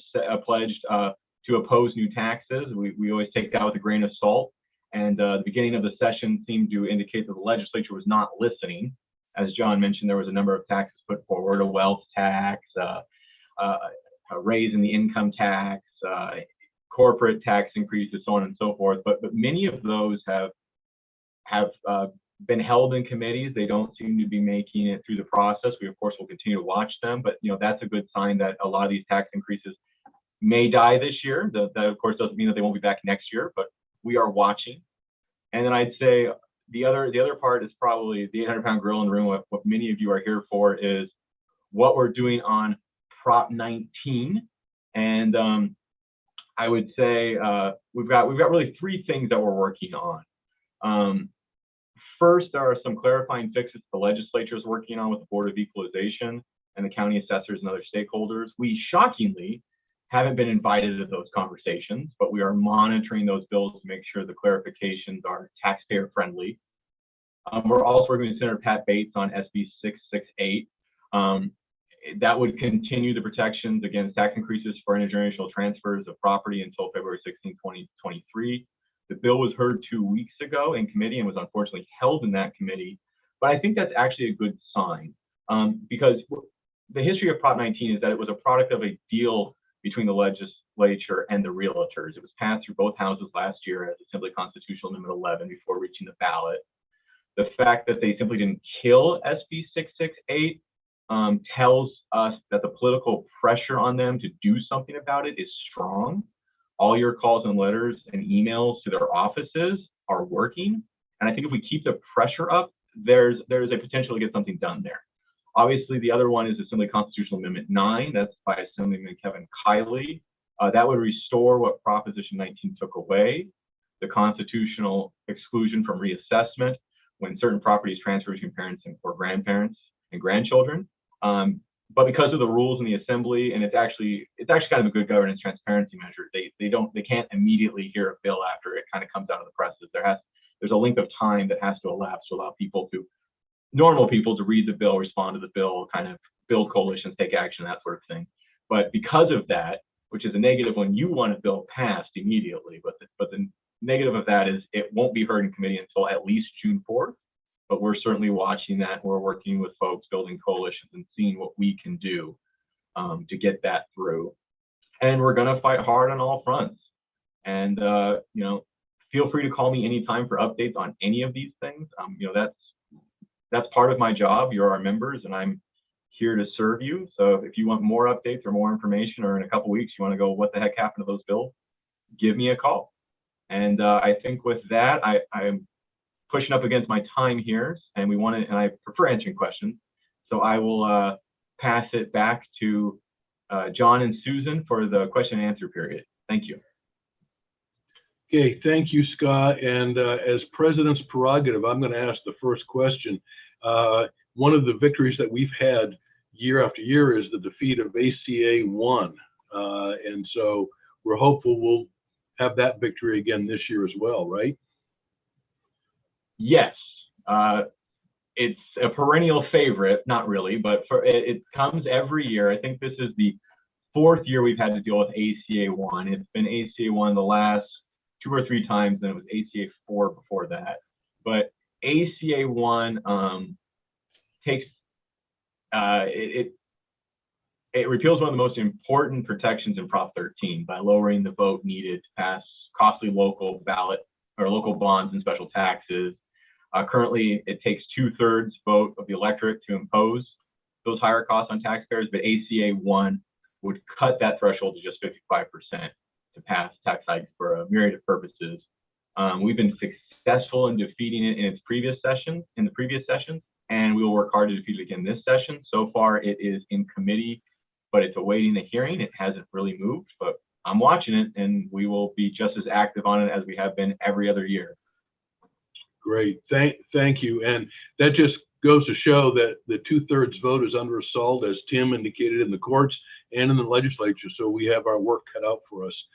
pledged to oppose new taxes. We always take that with a grain of salt. And the beginning of the session seemed to indicate that the legislature was not listening. As John mentioned, there was a number of taxes put forward: a wealth tax, raise in the income tax, corporate tax increases, so on and so forth. But many of those have been held in committees. They don't seem to be making it through the process. We of course will continue to watch them, but that's a good sign that a lot of these tax increases may die this year. That of course doesn't mean that they won't be back next year, but we are watching. And then I'd say the other part is probably the 800-pound gorilla in the room. What many of you are here for is what we're doing on Prop 19. And I would say we've got really three things that we're working on. First, there are some clarifying fixes the legislature is working on with the Board of Equalization and the county assessors and other stakeholders. We shockingly haven't been invited to those conversations, but we are monitoring those bills to make sure the clarifications are taxpayer friendly. We're also working with Senator Pat Bates on SB 668. That would continue the protections against tax increases for intergenerational transfers of property until February 16, 2023. The bill was heard 2 weeks ago in committee and was unfortunately held in that committee. But I think that's actually a good sign because the history of Prop 19 is that it was a product of a deal between the legislature and the realtors. It was passed through both houses last year as Assembly Constitutional Amendment 11 before reaching the ballot. The fact that they simply didn't kill SB 668 tells us that the political pressure on them to do something about it is strong. All your calls and letters and emails to their offices are working. And I think if we keep the pressure up, there's a potential to get something done there. Obviously, the other one is Assembly Constitutional Amendment 9. That's by Assemblyman Kevin Kiley. That would restore what Proposition 19 took away, the constitutional exclusion from reassessment when certain properties transfer between parents or grandparents and grandchildren. But because of the rules in the assembly, and it's actually kind of a good governance transparency measure, they can't immediately hear a bill after it kind of comes out of the presses. There's a length of time that has to elapse to allow normal people to read the bill, respond to the bill, kind of build coalitions, take action, that sort of thing. But because of that, which is a negative when you want a bill passed immediately, but the negative of that is it won't be heard in committee until at least June 4th. But we're certainly watching that. We're working with folks, building coalitions and seeing what we can do to get that through. And we're going to fight hard on all fronts. And, feel free to call me anytime for updates on any of these things. That's part of my job. You're our members and I'm here to serve you. So if you want more updates or more information, or in a couple weeks, you want to go, what the heck happened to those bills? Give me a call. And I think with that, I'm pushing up against my time here, and I prefer answering questions. So I will pass it back to John and Susan for the question and answer period. Thank you. Okay, thank you, Scott. And as President's prerogative, I'm going to ask the first question. One of the victories that we've had year after year is the defeat of ACA 1. And so we're hopeful we'll have that victory again this year as well, right? Yes, it's a perennial favorite, not really, but it comes every year. I think this is the 4th year we've had to deal with ACA 1. It's been ACA 1 the last 2 or 3 times, and it was ACA 4 before that. But ACA 1 takes it repeals one of the most important protections in Prop 13 by lowering the vote needed to pass costly local ballot or local bonds and special taxes. Currently, it takes 2/3 vote of the electorate to impose those higher costs on taxpayers, but ACA 1 would cut that threshold to just 55% to pass tax hikes for a myriad of purposes. We've been successful in defeating it in the previous sessions, and we will work hard to defeat it again this session. So far, it is in committee, but it's awaiting the hearing. It hasn't really moved, but I'm watching it, and we will be just as active on it as we have been every other year. Great, thank you. And that just goes to show that the 2/3 vote is under assault, as Tim indicated, in the courts and in the legislature. So we have our work cut out for us.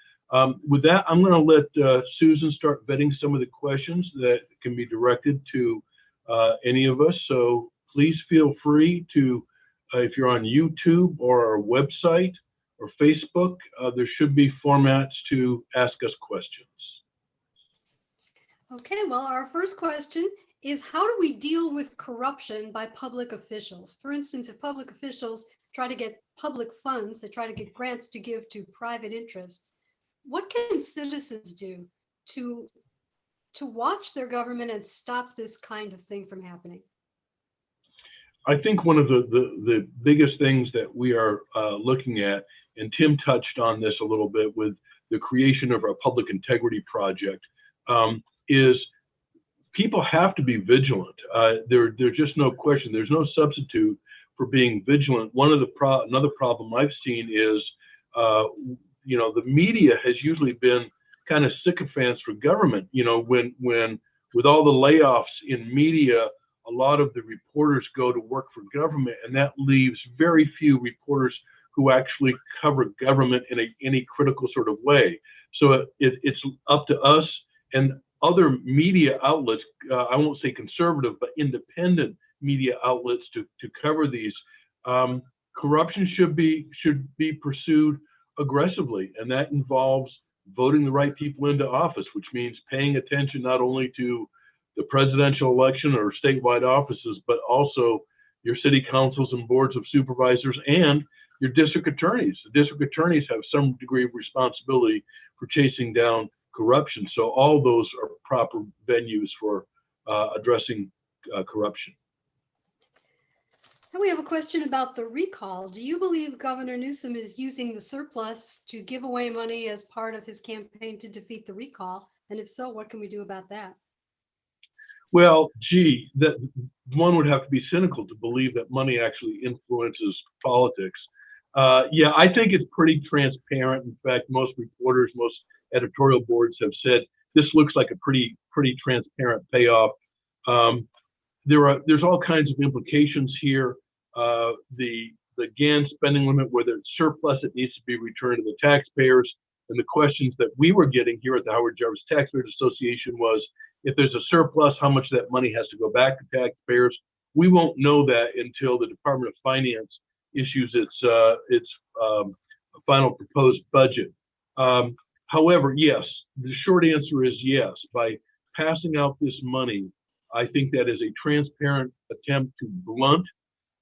With that, I'm going to let Susan start vetting some of the questions that can be directed to any of us. So please feel free to, if you're on YouTube or our website or Facebook, there should be formats to ask us questions. Okay, well, our first question is, how do we deal with corruption by public officials? For instance, if public officials try to get public funds. They try to get grants to give to private interests. What can citizens do to watch their government and stop this kind of thing from happening? I think one of the biggest things that we are looking at, and Tim touched on this a little bit with the creation of our Public Integrity Project, is people have to be vigilant. There's just no question. There's no substitute for being vigilant. Another problem I've seen is, the media has usually been kind of sycophants for government. When with all the layoffs in media, a lot of the reporters go to work for government, and that leaves very few reporters who actually cover government in any critical sort of way. So it's up to us and other media outlets, I won't say conservative, but independent media outlets to cover these. Corruption should be pursued aggressively, and that involves voting the right people into office, which means paying attention not only to the presidential election or statewide offices, but also your city councils and boards of supervisors and your district attorneys. The district attorneys have some degree of responsibility for chasing down corruption. So all those are proper venues for addressing corruption. And we have a question about the recall. Do you believe Governor Newsom is using the surplus to give away money as part of his campaign to defeat the recall? And if so, what can we do about that? Well, that one would have to be cynical to believe that money actually influences politics. Yeah, I think it's pretty transparent. In fact, most reporters, most editorial boards have said this looks like a pretty transparent payoff. There's all kinds of implications here. The GAN spending limit, whether it's surplus, it needs to be returned to the taxpayers. And the questions that we were getting here at the Howard Jarvis Taxpayers Association was, if there's a surplus, how much of that money has to go back to taxpayers? We won't know that until the Department of Finance issues its final proposed budget. However, yes, the short answer is yes. By passing out this money, I think that is a transparent attempt to blunt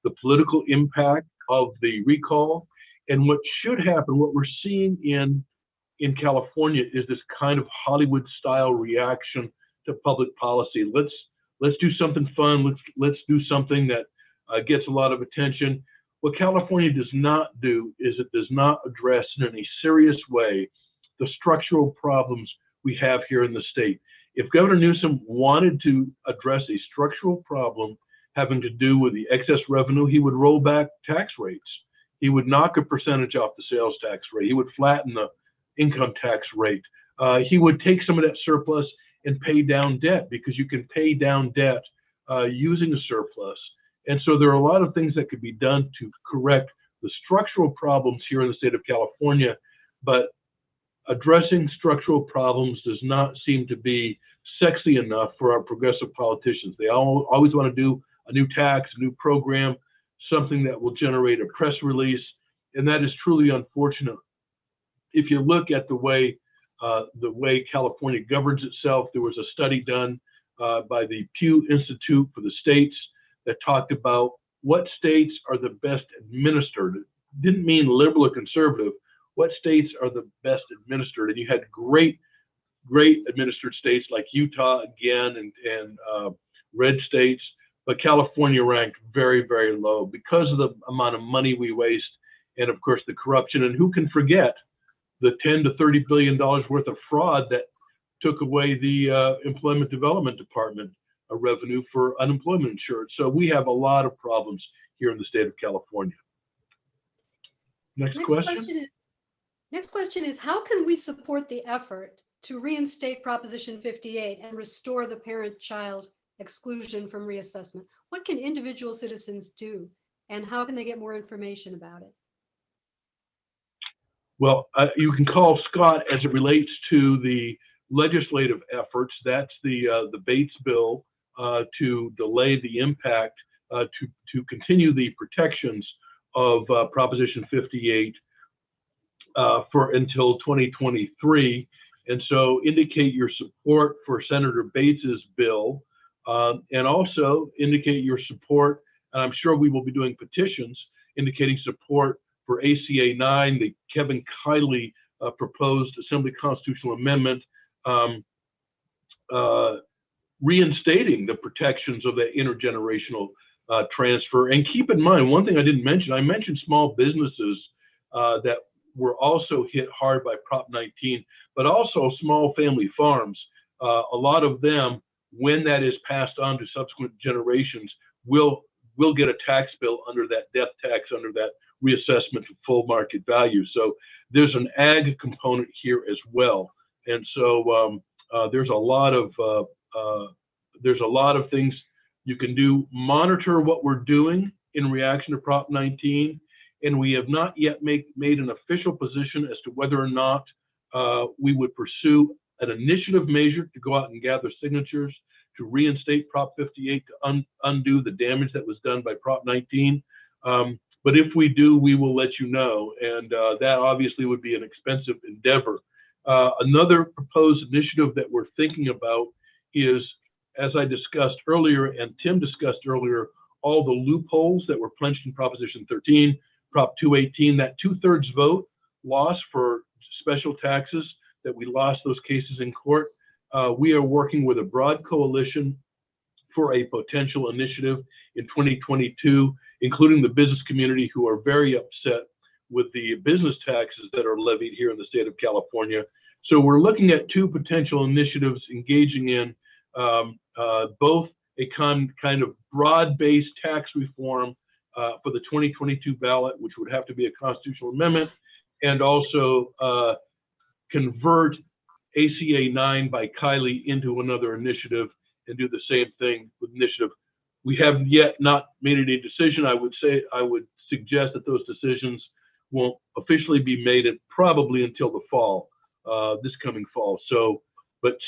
the political impact of the recall. And what should happen, what we're seeing in California, is this kind of Hollywood-style reaction to public policy. Let's do something fun. Let's do something that gets a lot of attention. What California does not do is it does not address in any serious way the structural problems we have here in the state. If Governor Newsom wanted to address a structural problem having to do with the excess revenue, he would roll back tax rates. He would knock a percentage off the sales tax rate. He would flatten the income tax rate. He would take some of that surplus and pay down debt, because you can pay down debt using a surplus. And so there are a lot of things that could be done to correct the structural problems here in the state of California, but addressing structural problems does not seem to be sexy enough for our progressive politicians. They always want to do a new tax, a new program, something that will generate a press release, and that is truly unfortunate. If you look at the way California governs itself, there was a study done by the Pew Institute for the States that talked about what states are the best administered. It didn't mean liberal or conservative. What states are the best administered? And you had great administered states like Utah again, and red states, but California ranked very, very low because of the amount of money we waste, and of course the corruption. And who can forget the $10 to $30 billion worth of fraud that took away the Employment Development Department revenue for unemployment insurance? So we have a lot of problems here in the state of California. Next question is, how can we support the effort to reinstate Proposition 58 and restore the parent-child exclusion from reassessment? What can individual citizens do, and how can they get more information about it? Well, you can call Scott as it relates to the legislative efforts. That's the Bates bill to delay the impact, to continue the protections of Proposition 58 for until 2023. And so indicate your support for Senator Bates's bill, and also indicate your support, and I'm sure we will be doing petitions indicating support for ACA 9, the Kevin Kiley proposed Assembly constitutional amendment reinstating the protections of that intergenerational transfer. And keep in mind, one thing I didn't mention, I mentioned small businesses that were also hit hard by Prop 19, but also small family farms. A lot of them, when that is passed on to subsequent generations, will get a tax bill under that death tax, under that reassessment to full market value. So there's an ag component here as well. And so there's a lot of things you can do. Monitor what we're doing in reaction to Prop 19, and we have not yet made an official position as to whether or not we would pursue an initiative measure to go out and gather signatures to reinstate Prop 58 to undo the damage that was done by Prop 19. But if we do, we will let you know, and that obviously would be an expensive endeavor. Another proposed initiative that we're thinking about is, as I discussed earlier and Tim discussed earlier, all the loopholes that were punched in Proposition 13, Prop 218, that 2/3 vote loss for special taxes, that we lost those cases in court. We are working with a broad coalition for a potential initiative in 2022, including the business community, who are very upset with the business taxes that are levied here in the state of California. So we're looking at two potential initiatives engaging in both a kind of broad-based tax reform for the 2022 ballot, which would have to be a constitutional amendment, and also convert ACA 9 by Kiley into another initiative and do the same thing with initiative. We have yet not made any decision. I would suggest that those decisions won't officially be made probably until the fall, this coming fall. So, but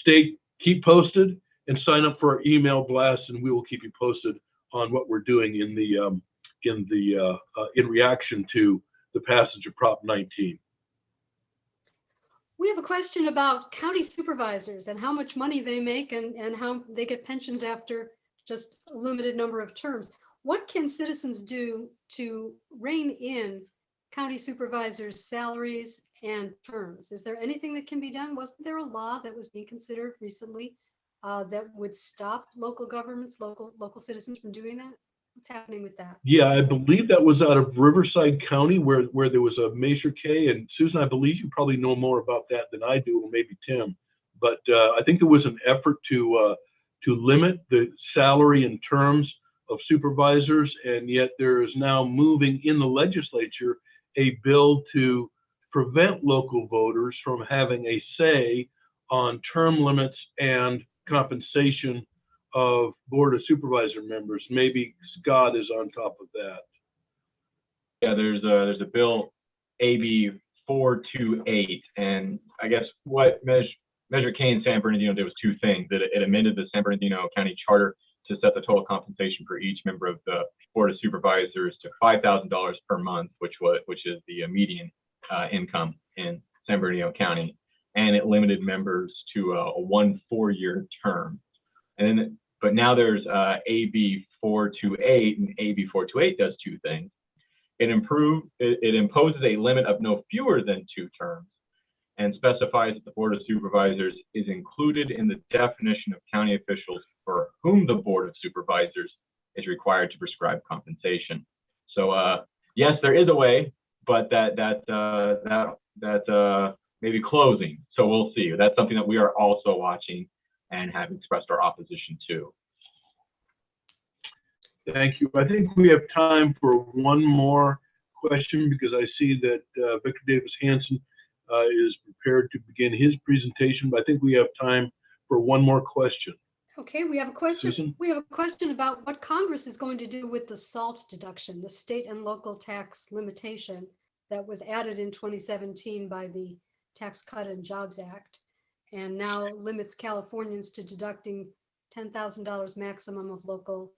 keep posted and sign up for our email blast, and we will keep you posted on what we're doing in reaction to the passage of Prop 19. We have a question about county supervisors and how much money they make and how they get pensions after just a limited number of terms. What can citizens do to rein in county supervisors' salaries and terms? Is there anything that can be done? Wasn't there a law that was being considered recently that would stop local governments, local citizens from doing that? What's happening with that? Yeah, I believe that was out of Riverside County, where there was a Measure K. And Susan, I believe you probably know more about that than I do, or maybe Tim. But I think there was an effort to limit the salary and terms of supervisors, and yet there is now moving in the legislature a bill to prevent local voters from having a say on term limits and compensation of Board of Supervisor members. Maybe Scott is on top of that. Yeah, there's a bill, AB 428, and I guess what Measure K in San Bernardino did was two things. It amended the San Bernardino County Charter to set the total compensation for each member of the Board of Supervisors to $5,000 per month, which is the median income in San Bernardino County, and it limited members to a 1 4-year term. And then, but now there's AB 428, and AB 428 does two things. It imposes a limit of no fewer than 2 terms, and specifies that the Board of Supervisors is included in the definition of county officials for whom the Board of Supervisors is required to prescribe compensation. So yes, there is a way, but that may be closing. So we'll see. That's something that we are also watching and have expressed our opposition to. Thank you. I think we have time for one more question, because I see that Victor Davis Hanson is prepared to begin his presentation, but I think we have time for one more question. Okay, we have a question. Susan? We have a question about what Congress is going to do with the SALT deduction, the state and local tax limitation that was added in 2017 by the Tax Cut and Jobs Act, and now limits Californians to deducting $10,000 maximum of local,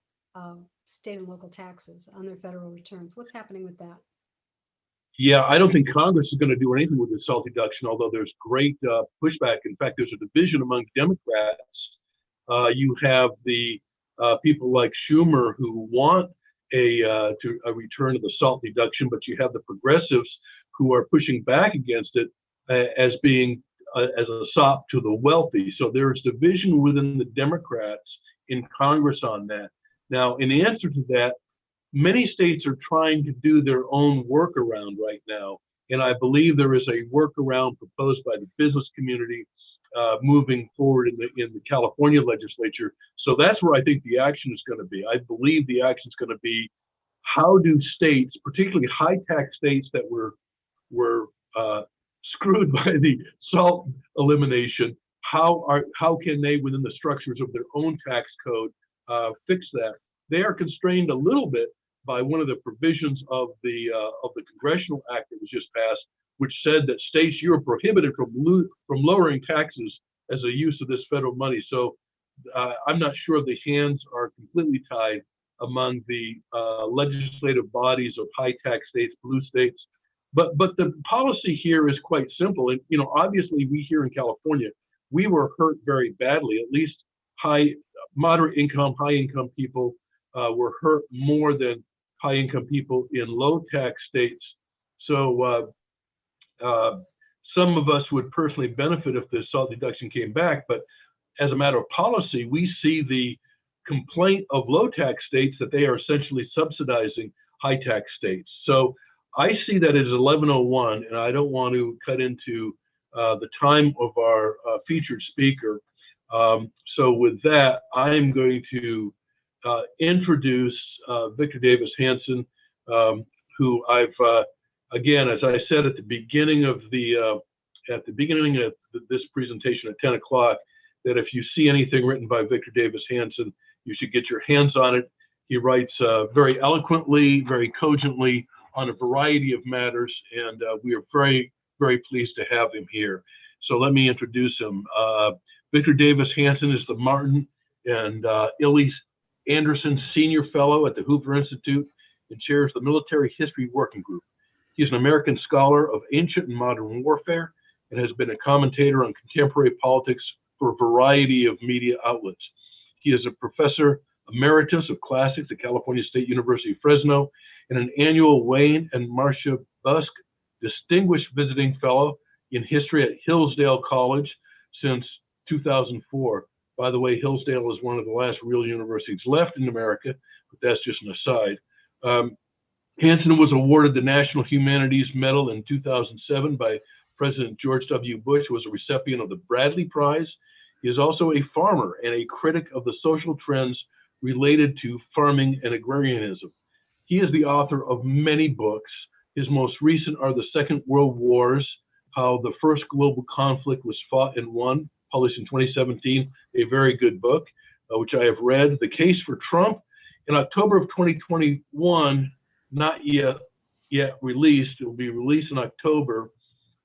state and local taxes on their federal returns. What's happening with that? Yeah, I don't think Congress is going to do anything with the SALT deduction, although there's great pushback. In fact, there's a division among Democrats. You have the people like Schumer who want a return of the SALT deduction, but you have the progressives who are pushing back against it as being as a sop to the wealthy. So there is division within the Democrats in Congress on that. Now, in answer to that, many states are trying to do their own workaround right now. And I believe there is a workaround proposed by the business community moving forward in the California legislature. So that's where I think the action is going to be. I believe the action is going to be, how do states, particularly high tax states that were screwed by the SALT elimination, how can they, within the structures of their own tax code, fix that? They are constrained a little bit by one of the provisions of the congressional act that was just passed, which said that states, you are prohibited from lowering taxes as a use of this federal money. So I'm not sure the hands are completely tied among the legislative bodies of high tax states, blue states. But the policy here is quite simple. And, you know, obviously we here in California, we were hurt very badly. At least moderate income, high income people were hurt more than high income people in low tax states. So some of us would personally benefit if the SALT deduction came back, but as a matter of policy, we see the complaint of low tax states that they are essentially subsidizing high tax states. So I see that as 11:01, and I don't want to cut into the time of our featured speaker. So with that, I'm going to introduce Victor Davis Hanson, who I've again, as I said at the beginning of this presentation at 10 o'clock, that if you see anything written by Victor Davis Hanson, you should get your hands on it. He writes very eloquently, very cogently on a variety of matters, and we are very, very pleased to have him here. So let me introduce him. Victor Davis Hanson is the Martin and Illie Anderson Senior Fellow at the Hoover Institute and chairs the Military History Working Group. He is an American scholar of ancient and modern warfare and has been a commentator on contemporary politics for a variety of media outlets. He is a professor emeritus of classics at California State University, Fresno, and an annual Wayne and Marcia Busk Distinguished Visiting Fellow in History at Hillsdale College since 2004. By the way, Hillsdale is one of the last real universities left in America, but that's just an aside. Hanson was awarded the National Humanities Medal in 2007 by President George W. Bush, who was a recipient of the Bradley Prize. He is also a farmer and a critic of the social trends related to farming and agrarianism. He is the author of many books. His most recent are The Second World Wars, How the First Global Conflict Was Fought and Won, published in 2017, a very good book, which I have read. The Case for Trump, in October of 2021, not yet released. It will be released in October.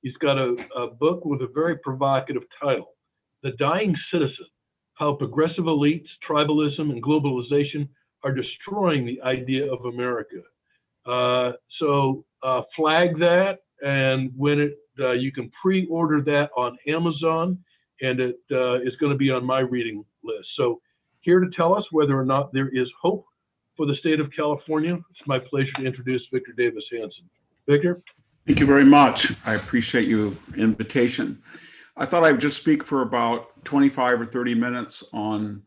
He's got a book with a very provocative title, The Dying Citizen, How Progressive Elites, Tribalism, and Globalization Are Destroying the Idea of America. So flag that, and when you can pre-order that on Amazon, and it is going to be on my reading list. So here to tell us whether or not there is hope for the state of California, it's my pleasure to introduce Victor Davis Hanson. Victor? Thank you very much. I appreciate your invitation. I thought I would just speak for about 25 or 30 minutes on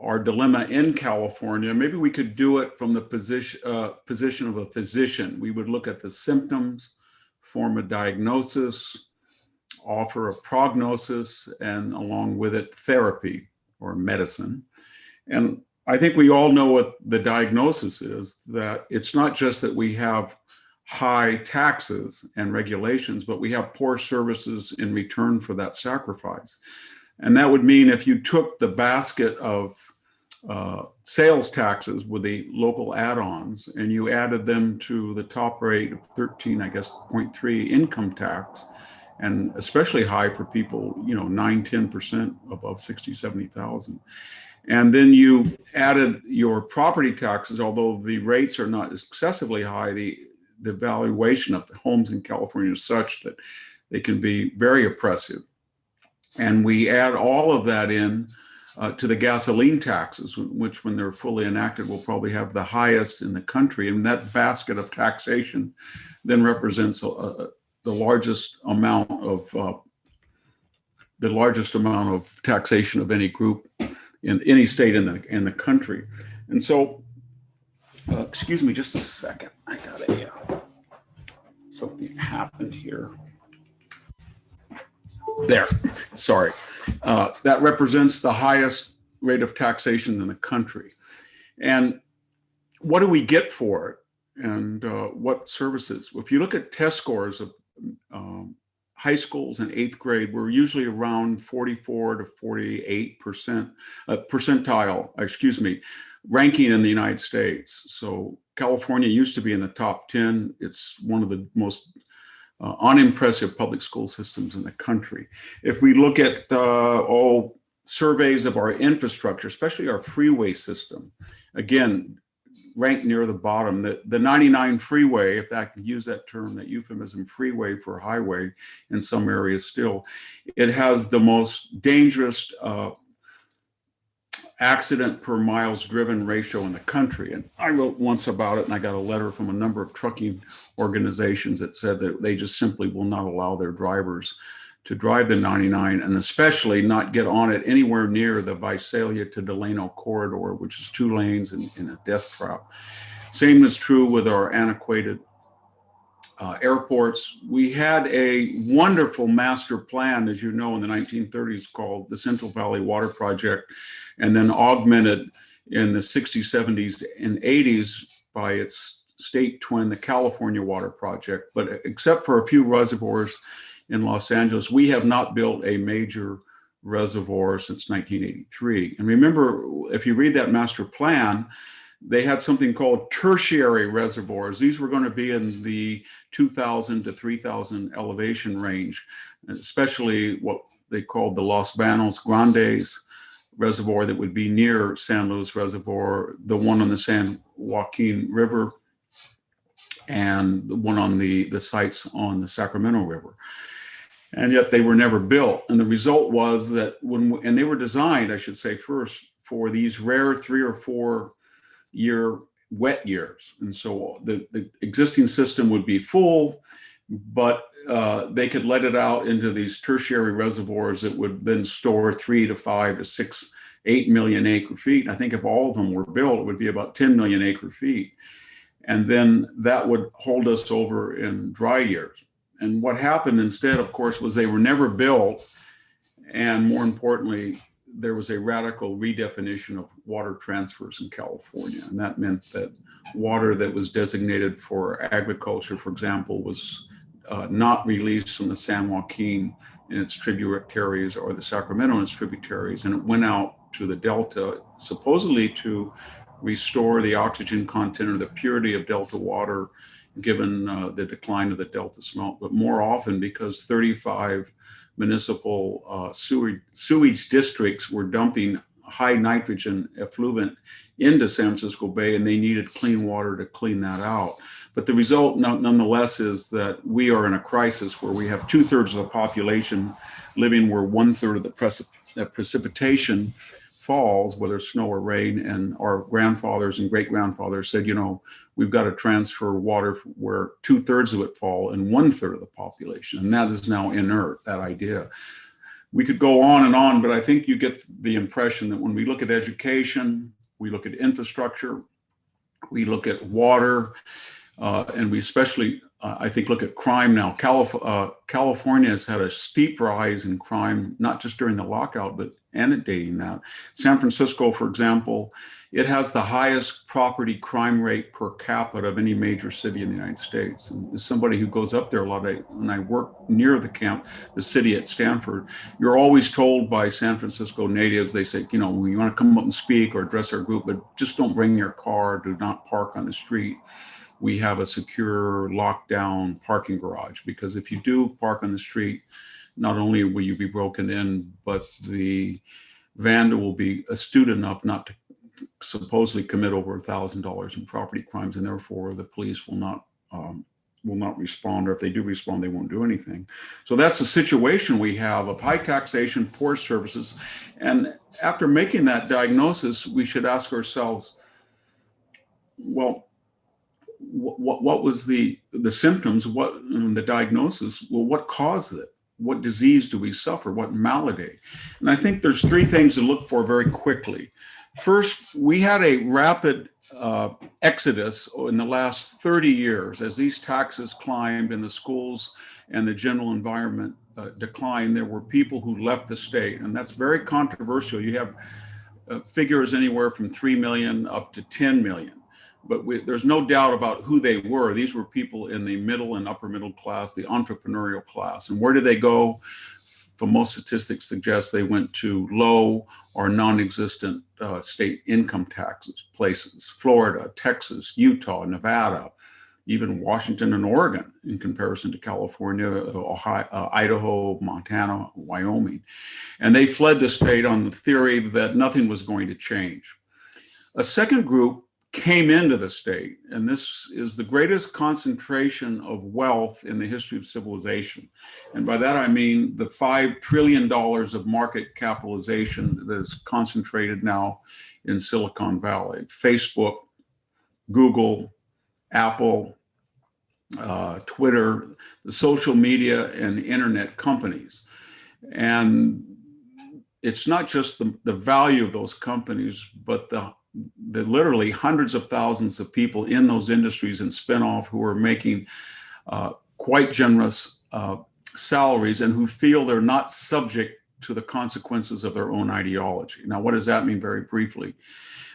our dilemma in California. Maybe we could do it from the position of a physician. We would look at the symptoms, form a diagnosis, offer a prognosis, and along with it, therapy or medicine. And I think we all know what the diagnosis is, that it's not just that we have high taxes and regulations, but we have poor services in return for that sacrifice. And that would mean if you took the basket of sales taxes with the local add-ons and you added them to the top rate of 0.3 income tax, and especially high for people, 9-10% above 60, 70,000. And then you added your property taxes, although the rates are not excessively high, the valuation of the homes in California is such that they can be very oppressive. And we add all of that in, to the gasoline taxes, which when they're fully enacted will probably have the highest in the country. And that basket of taxation then represents the largest amount of taxation of any group in any state in the country. And so, excuse me just a second. I got something happened here. There, sorry. That represents the highest rate of taxation in the country. And what do we get for it? And what services? If you look at test scores of high schools in 8th grade, we're usually around 44 to 48% percentile, ranking in the United States. So California used to be in the top 10. It's one of the most unimpressive public school systems in the country. If we look at all surveys of our infrastructure, especially our freeway system, again, ranked near the bottom. The 99 freeway, if I can use that term, that euphemism, freeway for highway in some areas still, it has the most dangerous accident per miles driven ratio in the country. And I wrote once about it, and I got a letter from a number of trucking organizations that said that they just simply will not allow their drivers to drive the 99, and especially not get on it anywhere near the Visalia to Delano corridor, which is 2 lanes in a death trap. Same is true with our antiquated airports. We had a wonderful master plan, as you know, in the 1930s called the Central Valley Water Project, and then augmented in the 60s, 70s, and 80s by its state twin, the California Water Project. But except for a few reservoirs in Los Angeles, we have not built a major reservoir since 1983. And remember, if you read that master plan, they had something called tertiary reservoirs. These were going to be in the 2,000 to 3,000 elevation range, especially what they called the Los Banos Grandes reservoir that would be near San Luis Reservoir, the one on the San Joaquin River, and the one on the sites on the Sacramento River. And yet they were never built. And the result was that and they were designed, I should say first, for these rare 3 or 4 year wet years. And so the existing system would be full, but they could let it out into these tertiary reservoirs that would then store 3 to 5 to 6, 8 million acre feet. I think if all of them were built, it would be about 10 million acre feet. And then that would hold us over in dry years. And what happened instead, of course, was they were never built. And more importantly, there was a radical redefinition of water transfers in California. And that meant that water that was designated for agriculture, for example, was not released from the San Joaquin in its tributaries or the Sacramento in its tributaries. And it went out to the Delta, supposedly to restore the oxygen content or the purity of Delta water, given the decline of the Delta smelt, but more often because 35 municipal sewage districts were dumping high nitrogen effluent into San Francisco Bay, and they needed clean water to clean that out. But the result, nonetheless, is that we are in a crisis where we have 2/3 of the population living where 1/3 of the precipitation falls, whether snow or rain. And our grandfathers and great grandfathers said, you know, we've got to transfer water where 2/3 of it fall and 1/3 of the population. And that is now inert, that idea. We could go on, but I think you get the impression that when we look at education, we look at infrastructure, we look at water, and we especially, I think, look at crime now. California has had a steep rise in crime, not just during the lockout, but antedating that. San Francisco, for example, it has the highest property crime rate per capita of any major city in the United States. And as somebody who goes up there a lot, when I work near the camp, the city at Stanford, you're always told by San Francisco natives, they say, you know, when you want to come up and speak or address our group, but just don't bring your car, do not park on the street. We have a secure lockdown parking garage, because if you do park on the street, not only will you be broken in, but the vandal will be astute enough not to supposedly commit over $1,000 in property crimes, and therefore the police will not will not respond, or if they do respond, they won't do anything. So that's the situation we have of high taxation, poor services. And after making that diagnosis, we should ask ourselves, well, what was the symptoms, the diagnosis? Well, what caused it? What disease do we suffer? What malady? And I think there's three things to look for very quickly. First, we had a rapid exodus in the last 30 years as these taxes climbed and the schools and the general environment declined. There were people who left the state, and that's very controversial. You have figures anywhere from 3 million up to 10 million. But there's no doubt about who they were. These were people in the middle and upper middle class, the entrepreneurial class. And where did they go? For most statistics suggest they went to low or non-existent state income taxes places: Florida, Texas, Utah, Nevada, even Washington and Oregon in comparison to California, Ohio, Idaho, Montana, Wyoming. And they fled the state on the theory that nothing was going to change. A second group came into the state, and this is the greatest concentration of wealth in the history of civilization. And by that I mean the $5 trillion of market capitalization that is concentrated now in Silicon Valley. Facebook, Google, Apple, Twitter, the social media and internet companies. And it's not just the value of those companies, but the literally hundreds of thousands of people in those industries and spinoff who are making quite generous salaries and who feel they're not subject to the consequences of their own ideology. Now, what does that mean very briefly?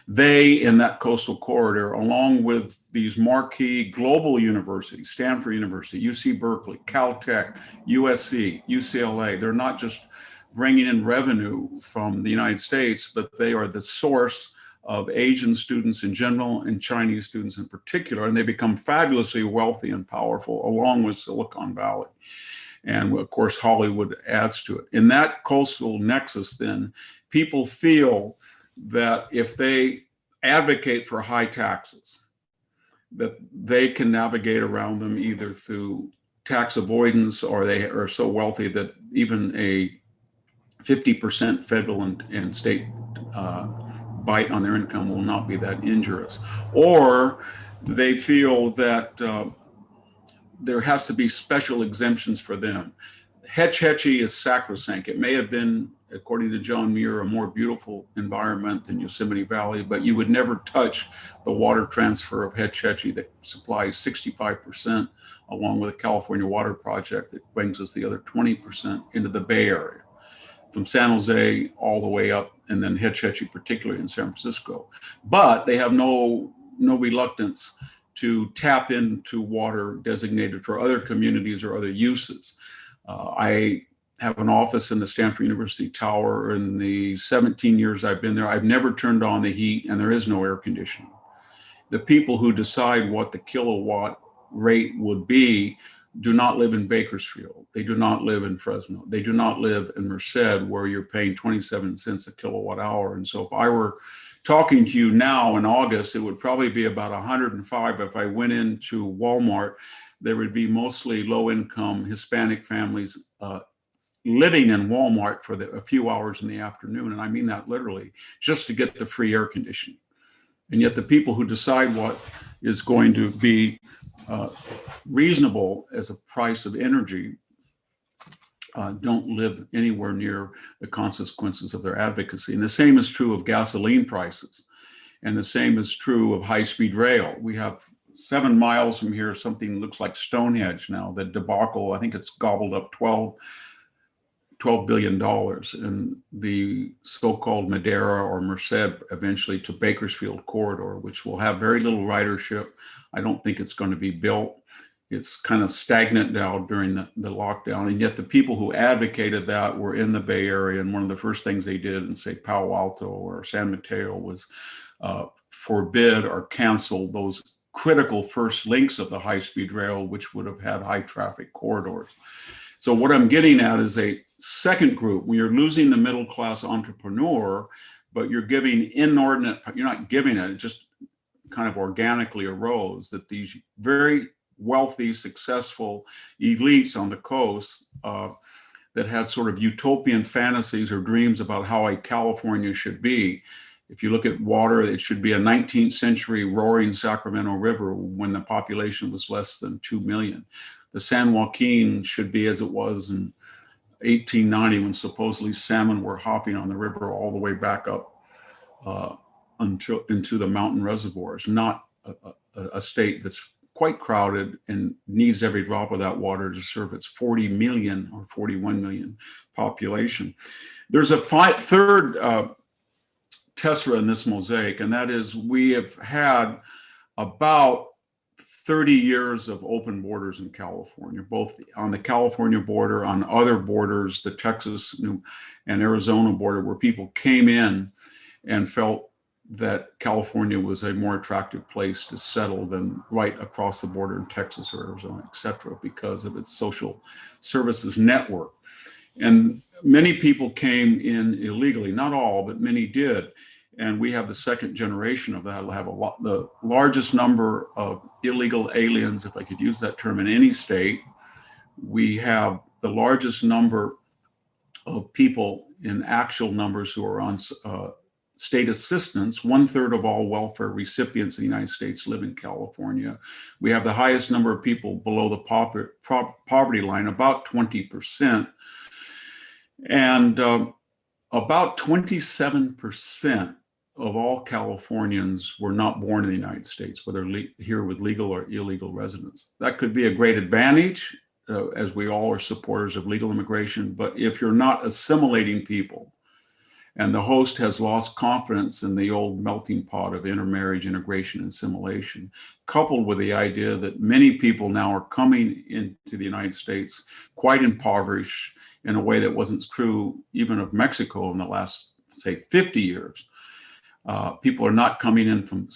They, in that coastal corridor, along with these marquee global universities, Stanford University, UC Berkeley, Caltech, USC, UCLA, they're not just bringing in revenue from the United States, but they are the source of Asian students in general and Chinese students in particular, and they become fabulously wealthy and powerful along with Silicon Valley. And of course, Hollywood adds to it. In that coastal nexus, then, people feel that if they advocate for high taxes, that they can navigate around them either through tax avoidance, or they are so wealthy that even a 50% federal and state bite on their income will not be that injurious. Or they feel that there has to be special exemptions for them. Hetch Hetchy is sacrosanct. It may have been, according to John Muir, a more beautiful environment than Yosemite Valley, but you would never touch the water transfer of Hetch Hetchy that supplies 65%, along with the California Water Project that brings us the other 20% into the Bay Area, from San Jose all the way up, and then Hetch Hetchy, particularly in San Francisco. But they have no reluctance to tap into water designated for other communities or other uses. I have an office in the Stanford University Tower. In the 17 years I've been there, I've never turned on the heat, and there is no air conditioning. The people who decide what the kilowatt rate would be do not live in Bakersfield. They do not live in Fresno. They do not live in Merced, where you're paying 27 cents a kilowatt hour. And so if I were talking to you now in August, it would probably be about 105. If I went into Walmart, there would be mostly low-income Hispanic families living in Walmart for a few hours in the afternoon. And I mean that literally, just to get the free air conditioning. And yet the people who decide what is going to be reasonable as a price of energy don't live anywhere near the consequences of their advocacy. And the same is true of gasoline prices. And the same is true of high-speed rail. We have 7 miles from here, something looks like Stonehenge now, the debacle, I think it's gobbled up $12 billion in the so-called Madera or Merced, eventually to Bakersfield corridor, which will have very little ridership. I don't think it's going to be built. It's kind of stagnant now during the lockdown. And yet the people who advocated that were in the Bay Area. And one of the first things they did in, say, Palo Alto or San Mateo was forbid or cancel those critical first links of the high-speed rail, which would have had high traffic corridors. So what I'm getting at is a second group. We are losing the middle-class entrepreneur, but you're giving inordinate, you're not giving it, it just kind of organically arose that these very wealthy, successful elites on the coast that had sort of utopian fantasies or dreams about how a California should be. If you look at water, it should be a 19th century roaring Sacramento River when the population was less than 2 million. The San Joaquin should be as it was in 1890 when supposedly salmon were hopping on the river all the way back up into the mountain reservoirs, not a state that's quite crowded and needs every drop of that water to serve its 40 million or 41 million population. There's a third tessera in this mosaic, and that is we have had about 30 years of open borders in California, both on the California border, on other borders, the Texas and Arizona border, where people came in and felt that California was a more attractive place to settle than right across the border in Texas or Arizona, et cetera, because of its social services network. And many people came in illegally, not all, but many did. And we have the second generation of that. We'll have the largest number of illegal aliens, if I could use that term, in any state. We have the largest number of people in actual numbers who are on state assistance. 1/3 of all welfare recipients in the United States live in California. We have the highest number of people below the poverty line, about 20%. And about 27% of all Californians were not born in the United States, whether here with legal or illegal residence. That could be a great advantage, as we all are supporters of legal immigration. But if you're not assimilating people, and the host has lost confidence in the old melting pot of intermarriage, integration, and assimilation, coupled with the idea that many people now are coming into the United States quite impoverished in a way that wasn't true even of Mexico in the last, say, 50 years. People are not coming in from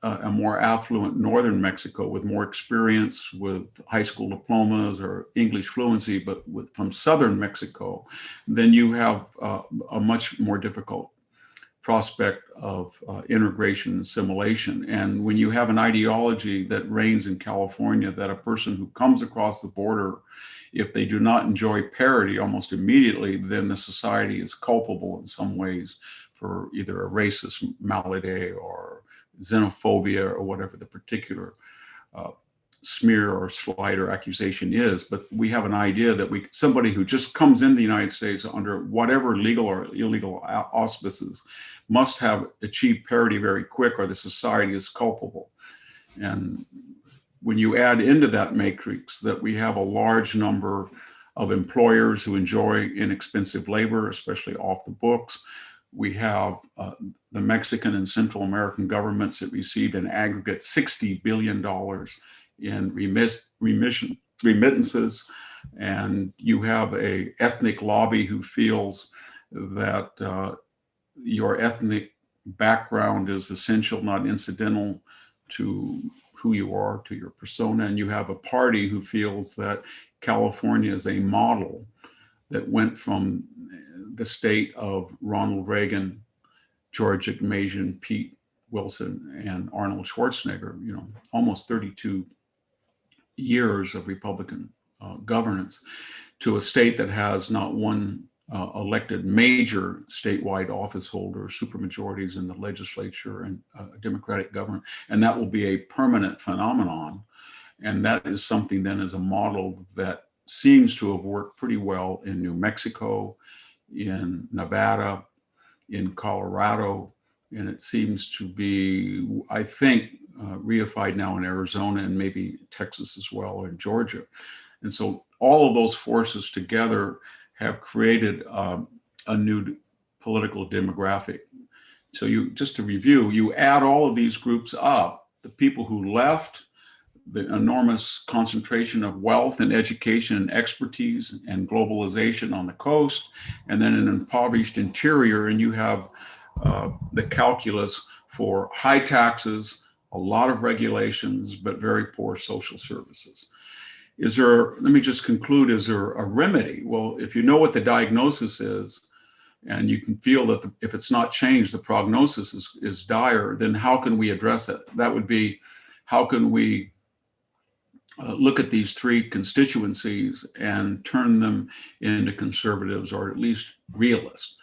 a more affluent northern Mexico with more experience with high school diplomas or English fluency, but from southern Mexico, then you have a much more difficult prospect of integration and assimilation. And when you have an ideology that reigns in California that a person who comes across the border, if they do not enjoy parity almost immediately, then the society is culpable in some ways for either a racist malady or xenophobia or whatever the particular smear or slight or accusation is. But we have an idea that somebody who just comes in the United States under whatever legal or illegal auspices must have achieved parity very quick or the society is culpable. And when you add into that matrix that we have a large number of employers who enjoy inexpensive labor, especially off the books, we have the Mexican and Central American governments that received an aggregate $60 billion in remittances. And you have an ethnic lobby who feels that your ethnic background is essential, not incidental to who you are, to your persona. And you have a party who feels that California is a model that went from the state of Ronald Reagan, George Ignatian, Pete Wilson, and Arnold Schwarzenegger, almost 32 years of Republican governance, to a state that has not one elected major statewide office holder, supermajorities in the legislature and Democratic government. And that will be a permanent phenomenon. And that is something then as a model that seems to have worked pretty well in New Mexico, in Nevada, in Colorado, and it seems to be, I think, reified now in Arizona and maybe Texas as well, and Georgia. And so all of those forces together have created a new political demographic. So just to review, you add all of these groups up, the people who left, the enormous concentration of wealth and education and expertise and globalization on the coast, and then an impoverished interior, and you have the calculus for high taxes, a lot of regulations, but very poor social services. Let me just conclude, is there a remedy? Well, if you know what the diagnosis is, and you can feel that if it's not changed, the prognosis is dire, then how can we address it? That would be, how can we look at these three constituencies and turn them into conservatives or at least realists.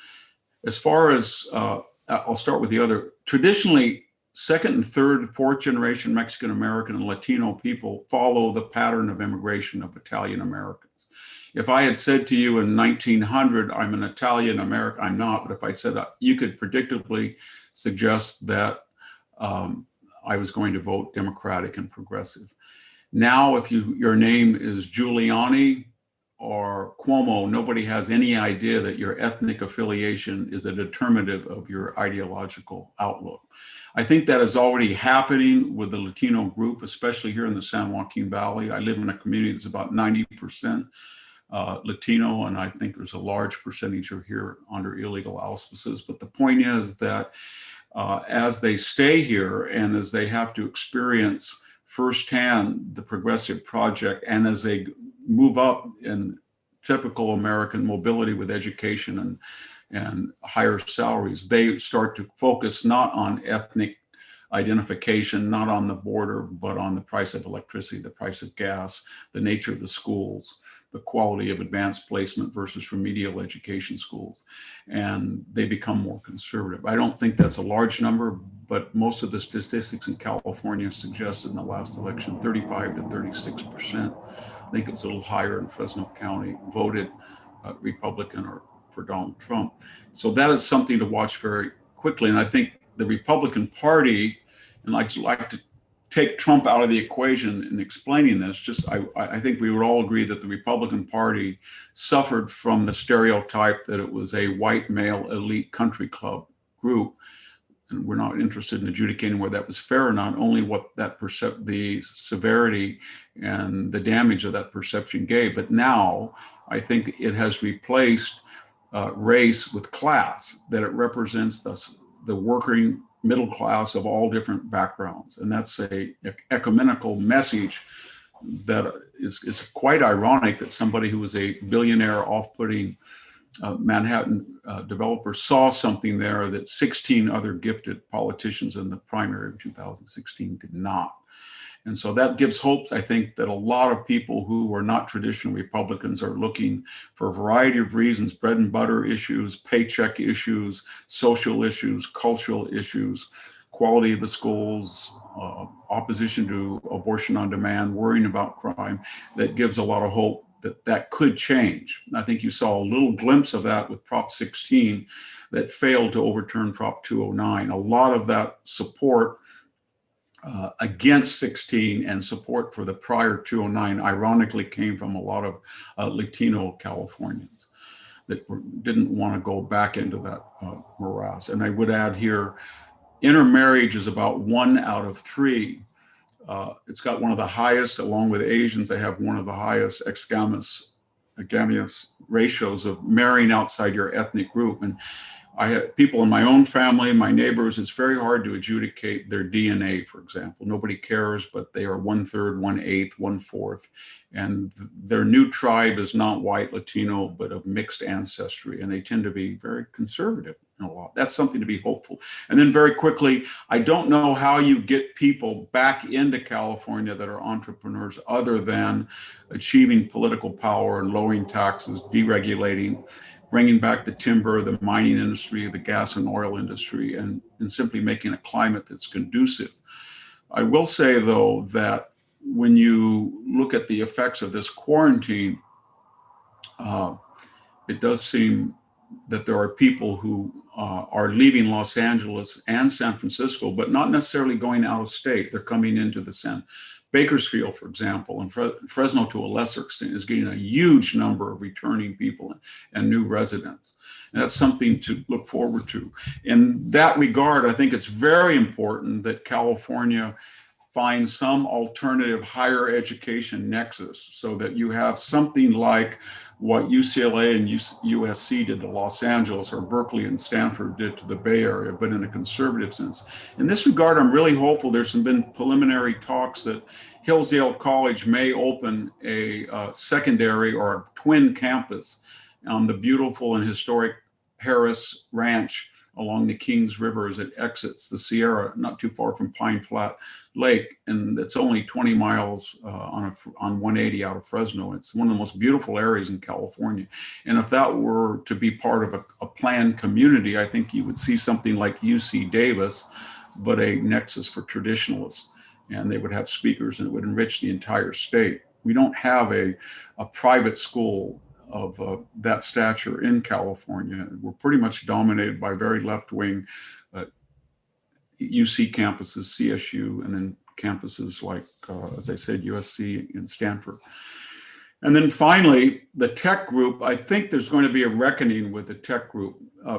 As far as, I'll start with the other, traditionally, second and third, fourth generation Mexican American and Latino people follow the pattern of immigration of Italian Americans. If I had said to you in 1900, I'm an Italian American, I'm not, but if I'd said that, you could predictably suggest that I was going to vote Democratic and progressive. Now, if your name is Giuliani or Cuomo, nobody has any idea that your ethnic affiliation is a determinative of your ideological outlook. I think that is already happening with the Latino group, especially here in the San Joaquin Valley. I live in a community that's about 90% Latino, and I think there's a large percentage are here under illegal auspices. But the point is that as they stay here and as they have to experience firsthand the progressive project, and as they move up in typical American mobility with education and higher salaries, they start to focus not on ethnic identification, not on the border, but on the price of electricity, the price of gas, the nature of the schools, the quality of advanced placement versus remedial education schools, and they become more conservative. I don't think that's a large number, but most of the statistics in California suggested in the last election, 35 to 36%. I think it was a little higher in Fresno County, voted Republican or for Donald Trump. So that is something to watch very quickly. And I think the Republican Party, and like to take Trump out of the equation in explaining this, I think we would all agree that the Republican Party suffered from the stereotype that it was a white male elite country club group. And we're not interested in adjudicating whether that was fair or not, only what that the severity and the damage of that perception gave. But now I think it has replaced race with class, that it represents the working middle class of all different backgrounds. And that's a ecumenical message that is quite ironic that somebody who was a billionaire off-putting Manhattan developer saw something there that 16 other gifted politicians in the primary of 2016 did not. And so that gives hopes, I think, that a lot of people who are not traditional Republicans are looking for a variety of reasons, bread and butter issues, paycheck issues, social issues, cultural issues, quality of the schools, opposition to abortion on demand, worrying about crime, that gives a lot of hope that could change. I think you saw a little glimpse of that with Prop 16 that failed to overturn Prop 209. A lot of that support against 16 and support for the prior 209 ironically came from a lot of Latino Californians that didn't want to go back into that morass. And I would add here, intermarriage is about 1 out of 3. It's got one of the highest, along with Asians, they have one of the highest exgamous ratios of marrying outside your ethnic group. And I have people in my own family, my neighbors, it's very hard to adjudicate their DNA, for example. Nobody cares, but they are 1/3, 1/8, 1/4. And their new tribe is not white Latino, but of mixed ancestry. And they tend to be very conservative in a lot. That's something to be hopeful. And then very quickly, I don't know how you get people back into California that are entrepreneurs other than achieving political power and lowering taxes, deregulating, bringing back the timber, the mining industry, the gas and oil industry, and simply making a climate that's conducive. I will say, though, that when you look at the effects of this quarantine, it does seem that there are people who are leaving Los Angeles and San Francisco, but not necessarily going out of state. They're coming into the Bakersfield, for example, and Fresno to a lesser extent is getting a huge number of returning people and new residents. And that's something to look forward to. In that regard, I think it's very important that California find some alternative higher education nexus so that you have something like what UCLA and USC did to Los Angeles, or Berkeley and Stanford did to the Bay Area, but in a conservative sense. In this regard, I'm really hopeful. There's been preliminary talks that Hillsdale College may open a secondary or a twin campus on the beautiful and historic Harris Ranch along the Kings River as it exits the Sierra, not too far from Pine Flat Lake. And it's only 20 miles on 180 out of Fresno. It's one of the most beautiful areas in California. And if that were to be part of a planned community, I think you would see something like UC Davis, but a nexus for traditionalists. And they would have speakers and it would enrich the entire state. We don't have a private school of that stature in California. We're pretty much dominated by very left-wing UC campuses, CSU, and then campuses like, as I said, USC and Stanford. And then finally, the tech group. I think there's going to be a reckoning with the tech group.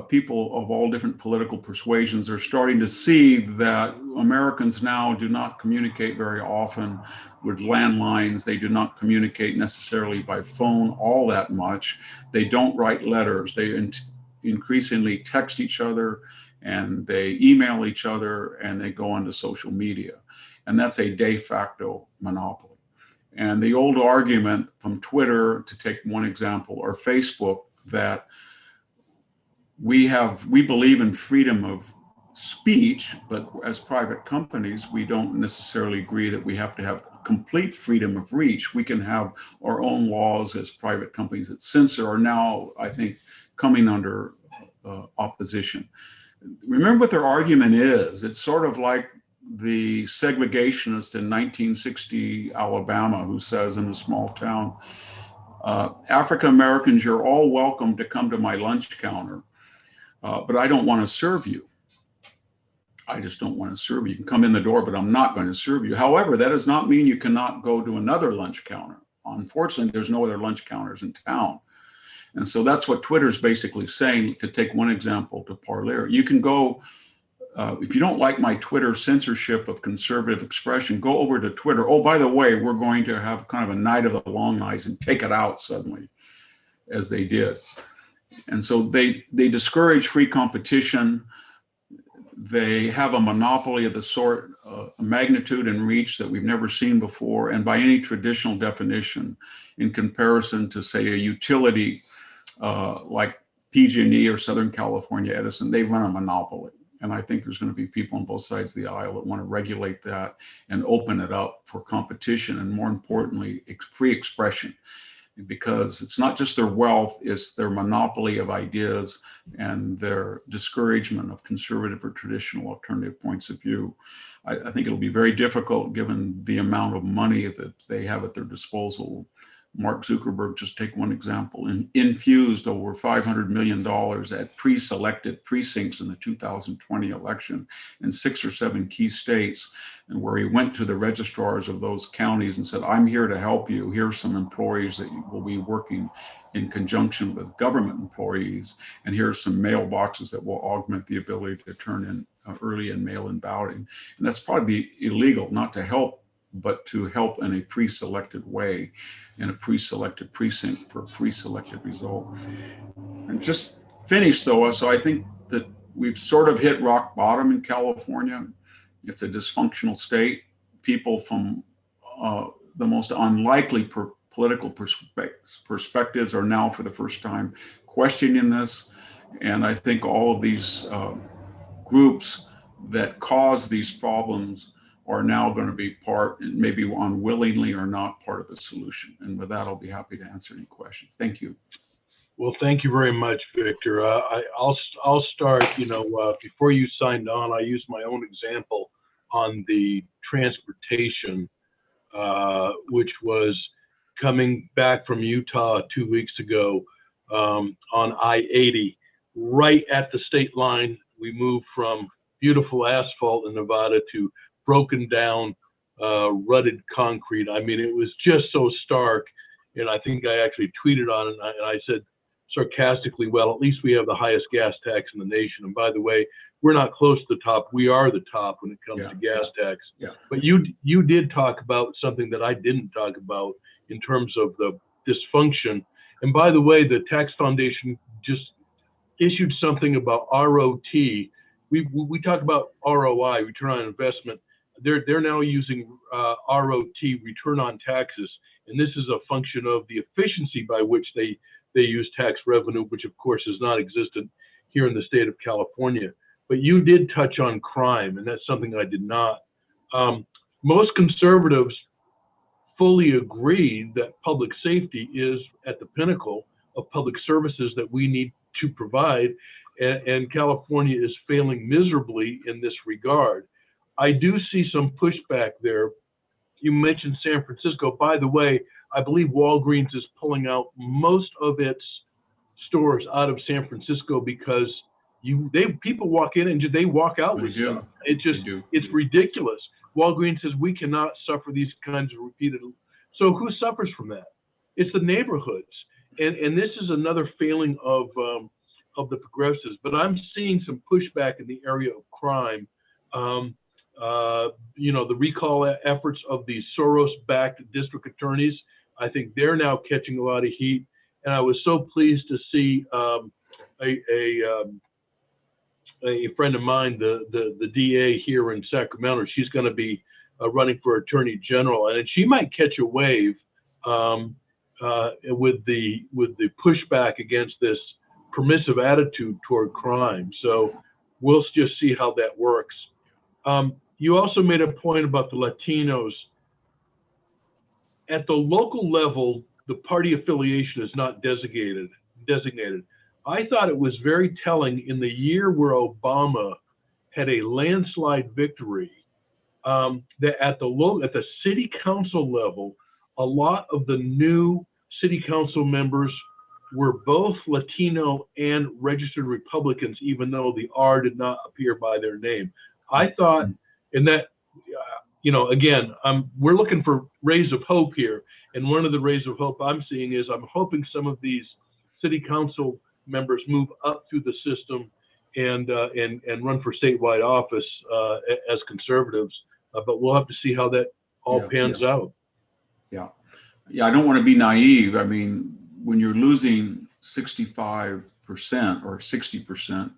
People of all different political persuasions are starting to see that Americans now do not communicate very often with landlines. They do not communicate necessarily by phone all that much. They don't write letters. They increasingly text each other and they email each other and they go onto social media. And that's a de facto monopoly. And the old argument from Twitter, to take one example, or Facebook, that we believe in freedom of speech, but as private companies, we don't necessarily agree that we have to have complete freedom of reach. We can have our own laws as private companies that censor are now, I think, coming under opposition. Remember what their argument is. It's sort of like the segregationist in 1960 Alabama who says in a small town, African Americans, you're all welcome to come to my lunch counter, but I don't want to serve you. I just don't want to serve you. You can come in the door, but I'm not going to serve you. However, that does not mean you cannot go to another lunch counter. Unfortunately, there's no other lunch counters in town. And so that's what Twitter's basically saying, to take one example to parlay. You can go, if you don't like my Twitter censorship of conservative expression, go over to Twitter. Oh, by the way, we're going to have kind of a night of the long knives and take it out suddenly, as they did. And so they discourage free competition. They have a monopoly of the sort, magnitude and reach that we've never seen before. And by any traditional definition, in comparison to, say, a utility like PG&E or Southern California Edison, they run a monopoly. And I think there's going to be people on both sides of the aisle that want to regulate that and open it up for competition and, more importantly, free expression. Because it's not just their wealth, it's their monopoly of ideas and their discouragement of conservative or traditional alternative points of view. I think it'll be very difficult given the amount of money that they have at their disposal. Mark Zuckerberg, just take one example, and infused over $500 million at pre-selected precincts in the 2020 election in 6 or 7 key states, and where he went to the registrars of those counties and said, I'm here to help you. Here's some employees that will be working in conjunction with government employees, and here's some mailboxes that will augment the ability to turn in early and mail-in balloting. And that's probably illegal, not to help, but to help in a pre-selected way, in a pre-selected precinct for a pre-selected result. And just finished though, so I think that we've sort of hit rock bottom in California. It's a dysfunctional state. People from the most unlikely political perspectives are now for the first time questioning this. And I think all of these groups that cause these problems are now going to be part, and maybe unwillingly or not, part of the solution. And with that, I'll be happy to answer any questions. Thank you. Well, thank you very much, Victor. I'll start, before you signed on, I used my own example on the transportation, which was coming back from Utah 2 weeks ago on I-80, right at the state line. We moved from beautiful asphalt in Nevada to broken down, rutted concrete. I mean, it was just so stark. And I think I actually tweeted on it, and I said sarcastically, well, at least we have the highest gas tax in the nation. And by the way, we're not close to the top. We are the top when it comes to gas tax. Yeah. But you did talk about something that I didn't talk about in terms of the dysfunction. And by the way, the Tax Foundation just issued something about ROT. We talk about ROI, return on investment. They're now using ROT, return on taxes, and this is a function of the efficiency by which they use tax revenue, which of course is not existent here in the state of California. But you did touch on crime, and that's something I did not. Most conservatives fully agree that public safety is at the pinnacle of public services that we need to provide, and California is failing miserably in this regard. I do see some pushback there. You mentioned San Francisco. By the way, I believe Walgreens is pulling out most of its stores out of San Francisco because people walk in and they walk out with stuff. It's ridiculous. Walgreens says we cannot suffer these kinds of repeated. So who suffers from that? It's the neighborhoods, and this is another failing of the progressives. But I'm seeing some pushback in the area of crime. The recall efforts of the Soros-backed district attorneys, I think they're now catching a lot of heat. And I was so pleased to see a friend of mine, the DA here in Sacramento. She's going to be running for Attorney General, and she might catch a wave with the pushback against this permissive attitude toward crime. So we'll just see how that works. You also made a point about the Latinos. At the local level, the party affiliation is not designated. I thought it was very telling in the year where Obama had a landslide victory, that at the city council level, a lot of the new city council members were both Latino and registered Republicans, even though the R did not appear by their name. I thought, in that, again, we're looking for rays of hope here. And one of the rays of hope I'm seeing is I'm hoping some of these city council members move up through the system and run for statewide office as conservatives. But we'll have to see how that all pans out. Yeah. I don't want to be naive. I mean, when you're losing 65% or 60%,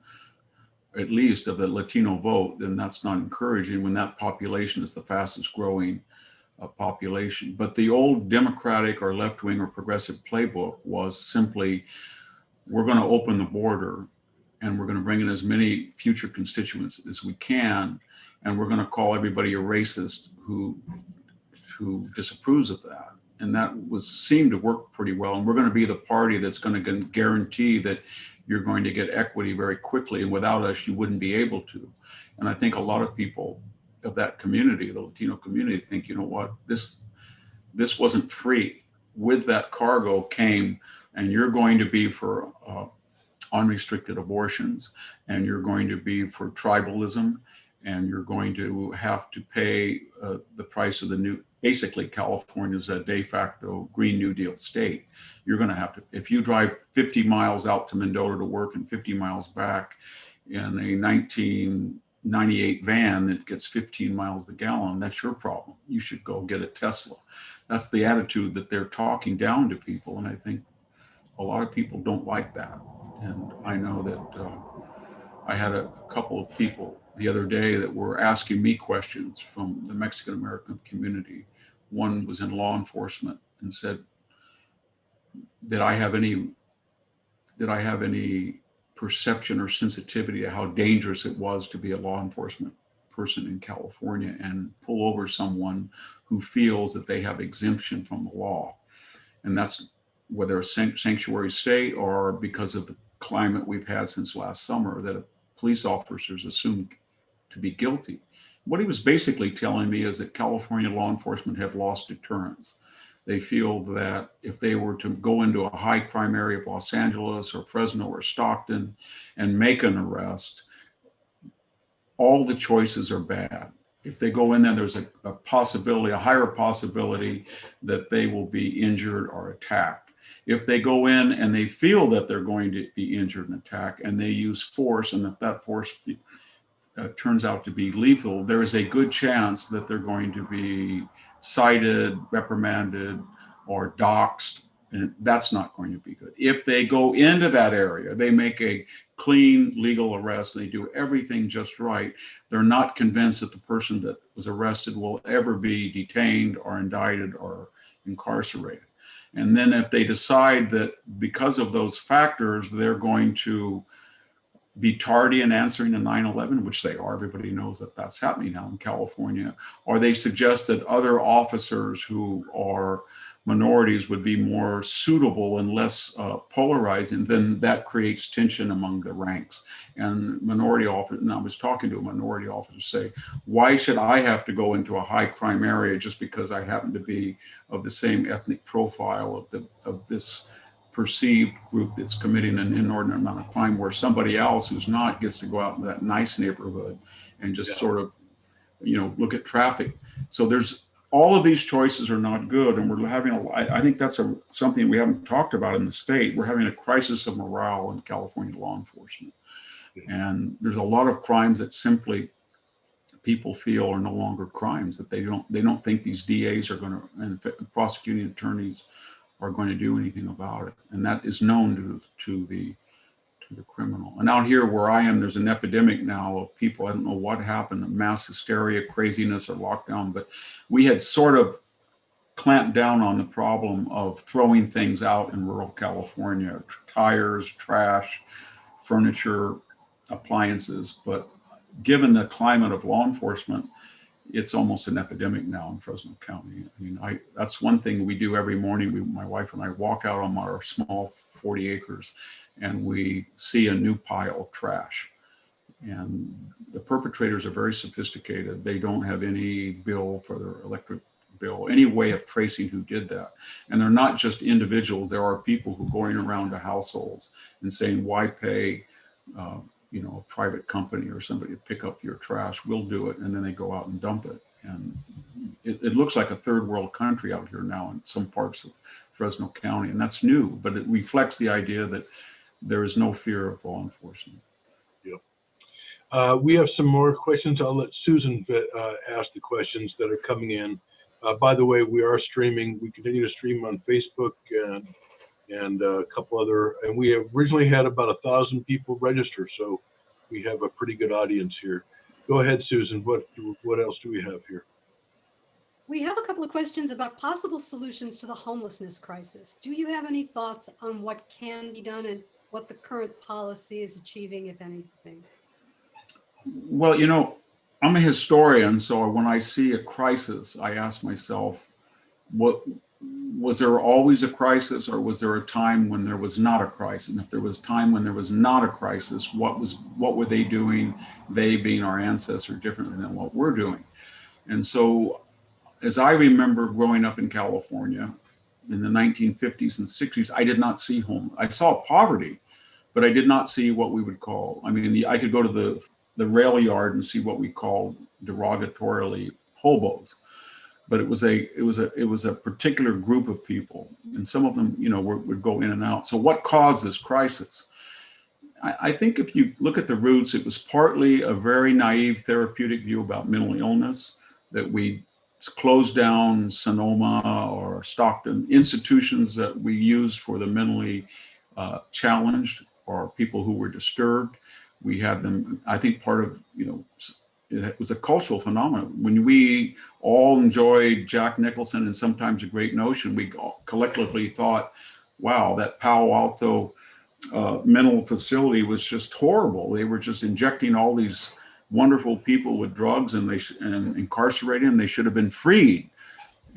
at least, of the Latino vote, then that's not encouraging when that population is the fastest growing population. But the old Democratic or left-wing or progressive playbook was simply, we're going to open the border and we're going to bring in as many future constituents as we can, and we're going to call everybody a racist who disapproves of that. And that seemed to work pretty well. And we're going to be the party that's going to guarantee that you're going to get equity very quickly, and without us, you wouldn't be able to. And I think a lot of people of that community, the Latino community, think, you know what, this wasn't free. With that cargo came, and you're going to be for unrestricted abortions, and you're going to be for tribalism, and you're going to have to pay the price of the new, basically California's a de facto Green New Deal state. You're going to have to, if you drive 50 miles out to Mendota to work and 50 miles back in a 1998 van that gets 15 miles the gallon, that's your problem. You should go get a Tesla. That's the attitude that they're talking down to people. And I think a lot of people don't like that. And I know that I had a couple of people the other day that were asking me questions from the Mexican American community. One was in law enforcement and said, did I have any perception or sensitivity to how dangerous it was to be a law enforcement person in California and pull over someone who feels that they have exemption from the law? And that's whether a sanctuary state or because of the climate we've had since last summer, that police officers assumed to be guilty. What he was basically telling me is that California law enforcement have lost deterrence. They feel that if they were to go into a high crime area of Los Angeles or Fresno or Stockton and make an arrest, all the choices are bad. If they go in there, there's a possibility, a higher possibility that they will be injured or attacked. If they go in and they feel that they're going to be injured and attacked, and they use force, and that force turns out to be lethal, there is a good chance that they're going to be cited, reprimanded, or doxxed, and that's not going to be good. If they go into that area, they make a clean legal arrest, they do everything just right, they're not convinced that the person that was arrested will ever be detained or indicted or incarcerated. And then if they decide that because of those factors, they're going to be tardy in answering a 911, which they are. Everybody knows that that's happening now in California. Or they suggest that other officers who are minorities would be more suitable and less polarizing. Then that creates tension among the ranks. And minority officers, and I was talking to a minority officer, say, why should I have to go into a high crime area just because I happen to be of the same ethnic profile of this perceived group that's committing an inordinate amount of crime, where somebody else who's not gets to go out in that nice neighborhood and just sort of, look at traffic. So there's all of these choices are not good. And we're having I think that's something we haven't talked about in the state. We're having a crisis of morale in California law enforcement. And there's a lot of crimes that simply people feel are no longer crimes, that they don't think these DAs are going to, and prosecuting attorneys are going to do anything about it. And that is known to the criminal. And out here where I am, there's an epidemic now of people, I don't know what happened, mass hysteria, craziness, or lockdown, but we had sort of clamped down on the problem of throwing things out in rural California, tires, trash, furniture, appliances. But given the climate of law enforcement, it's almost an epidemic now in Fresno County. I mean, that's one thing we do every morning. My wife and I walk out on our small 40 acres and we see a new pile of trash. And the perpetrators are very sophisticated. They don't have any bill for their electric bill, any way of tracing who did that. And they're not just individual. There are people who are going around to households and saying, why pay a private company or somebody to pick up your trash? We'll do it. And then they go out and dump it. And it looks like a third world country out here now in some parts of Fresno County. And that's new, but it reflects the idea that there is no fear of law enforcement. We have some more questions. I'll let Susan ask the questions that are coming in. By the way, we are streaming. We continue to stream on Facebook and a couple other, and we have originally had about 1,000 people register, so we have a pretty good audience here. Go ahead, Susan. What else do we have here? We have a couple of questions about possible solutions to the homelessness crisis. Do you have any thoughts on what can be done and what the current policy is achieving, if anything? Well, I'm a historian, so when I see a crisis, I ask myself, was there always a crisis, or was there a time when there was not a crisis? And if there was a time when there was not a crisis, what were they doing, they being our ancestors, differently than what we're doing? And so, as I remember growing up in California in the 1950s and 60s, I did not see I saw poverty, but I did not see what we would call, I could go to the rail yard and see what we call derogatorily hobos. But it was a particular group of people, and some of them, would go in and out. So what caused this crisis? I think if you look at the roots, it was partly a very naive therapeutic view about mental illness, that we closed down Sonoma or Stockton, institutions that we use for the mentally challenged or people who were disturbed. We had them, I think part of, it was a cultural phenomenon. When we all enjoyed Jack Nicholson and Sometimes a Great Notion, we collectively thought, wow, that Palo Alto mental facility was just horrible. They were just injecting all these wonderful people with drugs and incarcerating them. They should have been freed,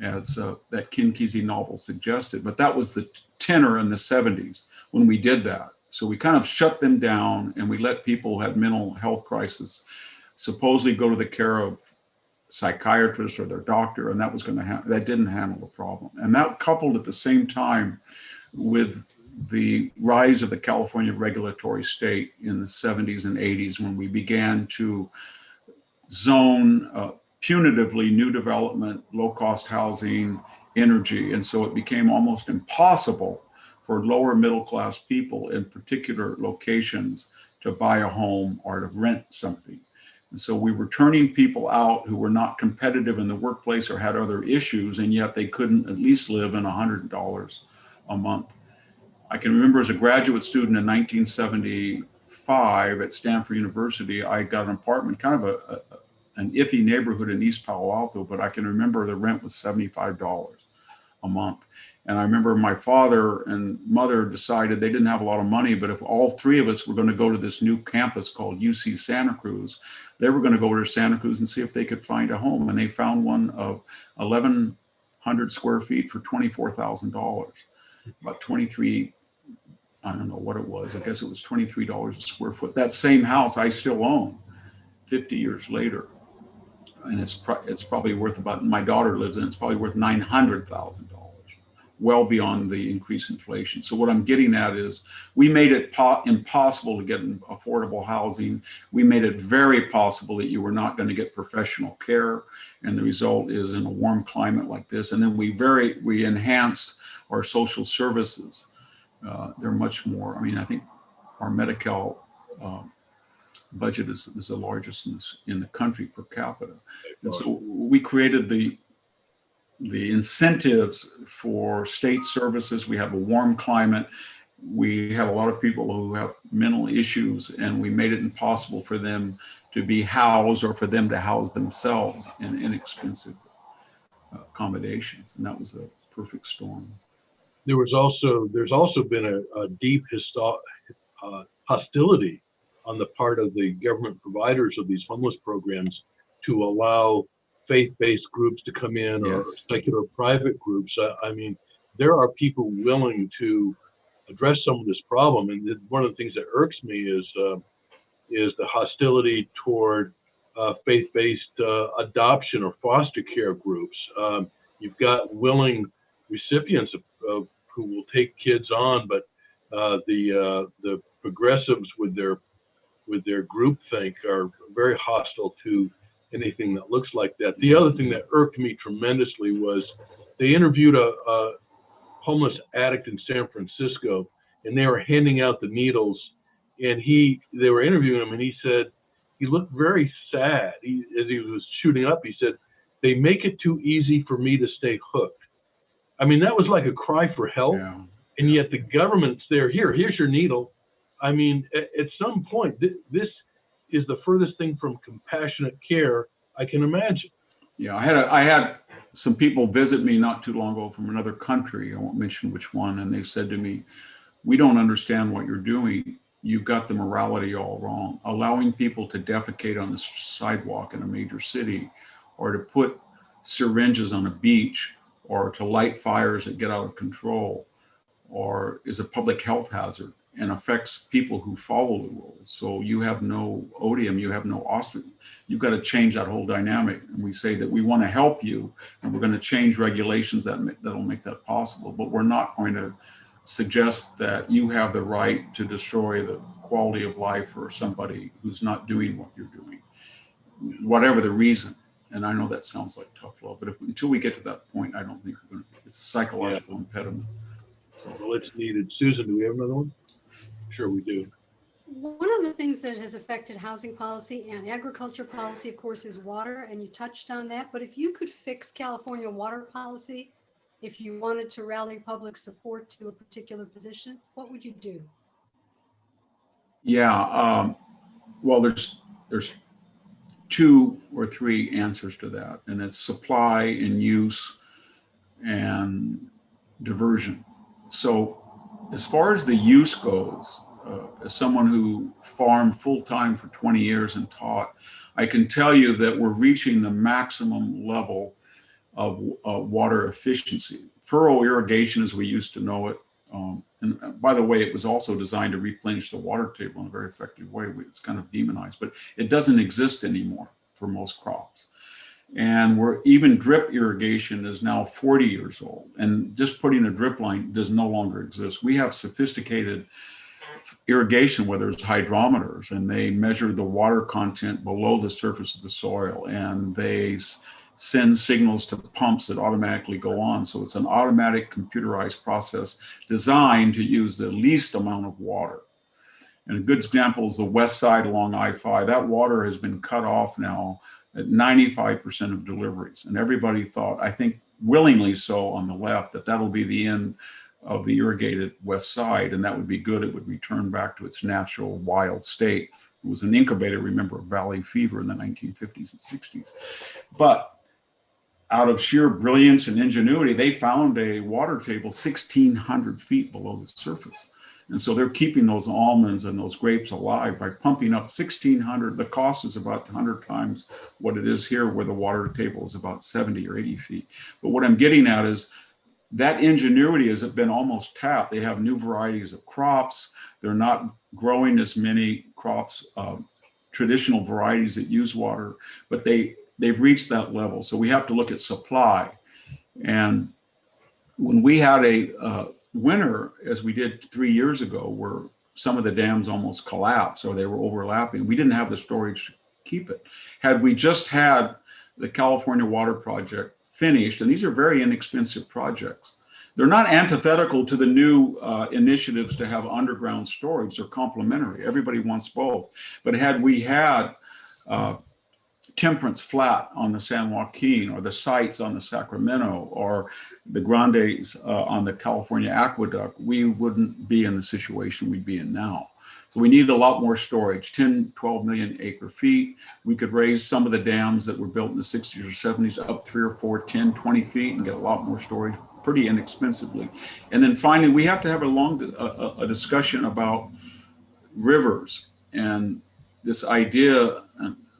as that Ken Kesey novel suggested. But that was the tenor in the 70s when we did that. So we kind of shut them down and we let people who had mental health crisis supposedly go to the care of psychiatrist or their doctor, and that didn't handle the problem. And that coupled at the same time with the rise of the California regulatory state in the 70s and 80s, when we began to zone punitively new development, low-cost housing, energy. And so it became almost impossible for lower middle-class people in particular locations to buy a home or to rent something. And so we were turning people out who were not competitive in the workplace or had other issues, and yet they couldn't at least live in $100 a month. I can remember as a graduate student in 1975 at Stanford University, I got an apartment, kind of an iffy neighborhood in East Palo Alto, but I can remember the rent was $75 a month. And I remember my father and mother decided they didn't have a lot of money, but if all three of us were going to go to this new campus called UC Santa Cruz, they were going to go to Santa Cruz and see if they could find a home. And they found one of 1,100 square feet for $24,000, about 23, I don't know what it was. I guess it was $23 a square foot. That same house I still own 50 years later. And it's probably worth about, my daughter lives in, it's probably worth $900,000, well beyond the increased inflation. So what I'm getting at is we made it impossible to get affordable housing. We made it very possible that you were not going to get professional care. And the result is in a warm climate like this. And then we enhanced our social services. They're much more, I mean, I think our Medi-Cal budget is the largest in the country per capita. And so we created the incentives for state services. We have a warm climate. We have a lot of people who have mental issues, and we made it impossible for them to be housed or for them to house themselves in inexpensive accommodations. And that was a perfect storm. There's also been a deep hostility on the part of the government providers of these homeless programs to allow faith-based groups to come in, or secular private groups. I mean, there are people willing to address some of this problem. And one of the things that irks me is the hostility toward faith-based adoption or foster care groups. You've got willing recipients of who will take kids on, but the progressives with their groupthink are very hostile to anything that looks like that. The other thing that irked me tremendously was they interviewed a homeless addict in San Francisco, and they were handing out the needles, and they were interviewing him, and he said he looked very sad. As he was shooting up, he said, "They make it too easy for me to stay hooked." I mean, that was like a cry for help. Yeah. And yet the government's there. Here's your needle. I mean, at some point, this is the furthest thing from compassionate care I can imagine. Yeah, I had some people visit me not too long ago from another country. I won't mention which one. And they said to me, "We don't understand what you're doing. You've got the morality all wrong. Allowing people to defecate on the sidewalk in a major city, or to put syringes on a beach, or to light fires that get out of control, or is a public health hazard and affects people who follow the rules. So you have no odium, you have no ostracism. You've got to change that whole dynamic." And we say that we want to help you, and we're going to change regulations that'll make that possible. But we're not going to suggest that you have the right to destroy the quality of life for somebody who's not doing what you're doing, whatever the reason. And I know that sounds like tough love, but until we get to that point, I don't think we're going to. It's a psychological impediment. So, well, it's needed. Susan, do we have another one? Sure, we do. One of the things that has affected housing policy and agriculture policy, of course, is water, and you touched on that. But if you could fix California water policy, if you wanted to rally public support to a particular position, what would you do? Yeah, well, there's 2 or 3 answers to that, and it's supply and use and diversion. So as far as the use goes, as someone who farmed full-time for 20 years and taught, I can tell you that we're reaching the maximum level of water efficiency. Furrow irrigation as we used to know it, and by the way, it was also designed to replenish the water table in a very effective way. It's kind of demonized, but it doesn't exist anymore for most crops. And even drip irrigation is now 40 years old, and just putting a drip line does no longer exist. We have sophisticated irrigation, whether it's hydrometers, and they measure the water content below the surface of the soil, and they send signals to pumps that automatically go on. So it's an automatic computerized process designed to use the least amount of water. And a good example is the west side along I-5. That water has been cut off now at 95% of deliveries. And everybody thought, I think willingly so on the left, that that'll be the end of the irrigated west side, and that would be good. It would return back to its natural wild state. It was an incubator, remember, of valley fever in the 1950s and 60s. But out of sheer brilliance and ingenuity, they found a water table 1,600 feet below the surface. And so they're keeping those almonds and those grapes alive by pumping up 1,600. The cost is about 100 times what it is here, where the water table is about 70 or 80 feet. But what I'm getting at is that ingenuity has been almost tapped. They have new varieties of crops. They're not growing as many crops, traditional varieties that use water, but they've reached that level. So we have to look at supply. And when we had a winter, as we did 3 years ago, where some of the dams almost collapsed or they were overlapping, we didn't have the storage to keep it. Had we just had the California Water Project finished, and these are very inexpensive projects, they're not antithetical to the new initiatives to have underground storage. They're complementary. Everybody wants both. But had we had Temperance Flat on the San Joaquin, or the sites on the Sacramento, or the Grandes on the California Aqueduct, we wouldn't be in the situation we'd be in now. So we need a lot more storage, 10, 12 million acre feet. We could raise some of the dams that were built in the 60s or 70s up 3 or 4, 10, 20 feet and get a lot more storage pretty inexpensively. And then finally, we have to have a discussion about rivers and this idea.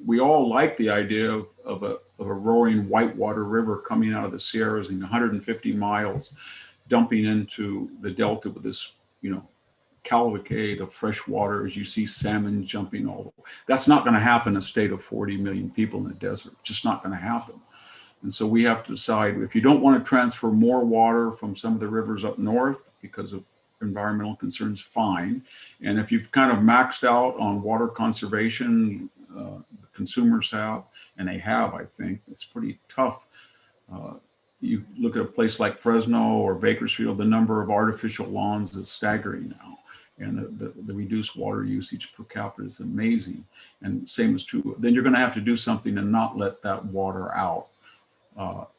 We all like the idea of a roaring whitewater river coming out of the Sierras in 150 miles, dumping into the Delta with this, cavalcade of fresh water as you see salmon jumping all over. That's not going to happen in a state of 40 million people in the desert. Just not going to happen. And so we have to decide, if you don't want to transfer more water from some of the rivers up north because of environmental concerns, fine. And if you've kind of maxed out on water conservation, consumers have, and they have, I think, it's pretty tough. You look at a place like Fresno or Bakersfield, the number of artificial lawns is staggering now. And the reduced water usage per capita is amazing. And same is true. Then you're going to have to do something and not let that water out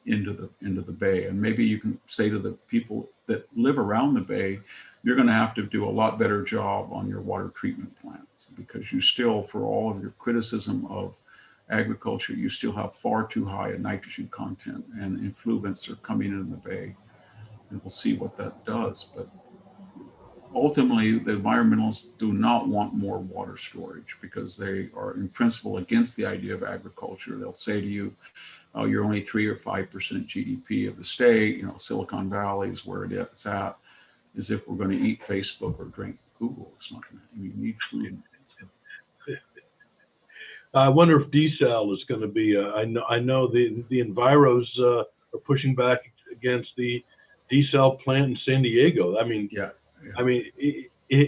into the bay. And maybe you can say to the people that live around the bay, you're going to have to do a lot better job on your water treatment plants, because you still, for all of your criticism of agriculture, you still have far too high a nitrogen content, and effluents are coming in the bay. And we'll see what that does. But ultimately, the environmentalists do not want more water storage, because they are in principle against the idea of agriculture. They'll say to you, oh, you're only 3 or 5% GDP of the state. Silicon Valley is where it's at, as if we're going to eat Facebook or drink Google. It's not going to, you need food. I wonder if desal is going to be, I know the Enviros are pushing back against the desal plant in San Diego. I mean,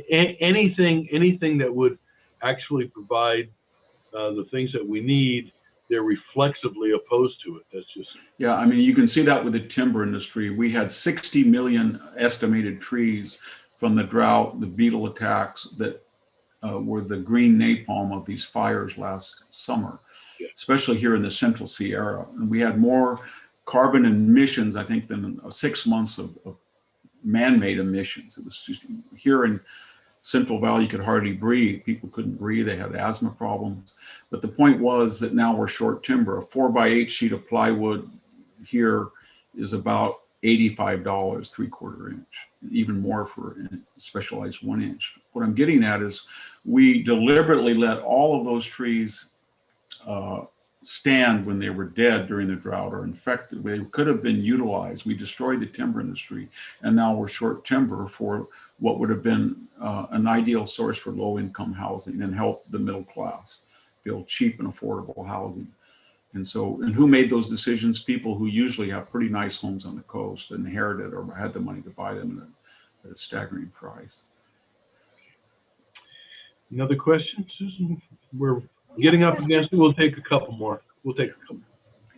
anything that would actually provide the things that we need, they're reflexively opposed to it. That's just. Yeah, I mean, you can see that with the timber industry. We had 60 million estimated trees from the drought, the beetle attacks that were the green napalm of these fires last summer, especially here in the Central Sierra. And we had more carbon emissions, I think, than 6 months of man-made emissions. It was just here in Central Valley, you could hardly breathe. People couldn't breathe. They had asthma problems. But the point was that now we're short timber. A 4x8 sheet of plywood here is about $85, 3/4 inch, even more for a specialized 1 inch. What I'm getting at is we deliberately let all of those trees stand when they were dead during the drought or infected. They could have been utilized. We destroyed the timber industry, and now we're short timber for what would have been an ideal source for low-income housing and help the middle class build cheap and affordable housing. And who made those decisions? People who usually have pretty nice homes on the coast, inherited or had the money to buy them at a staggering price. Another question, Susan? We're getting up against it. We'll take a couple more.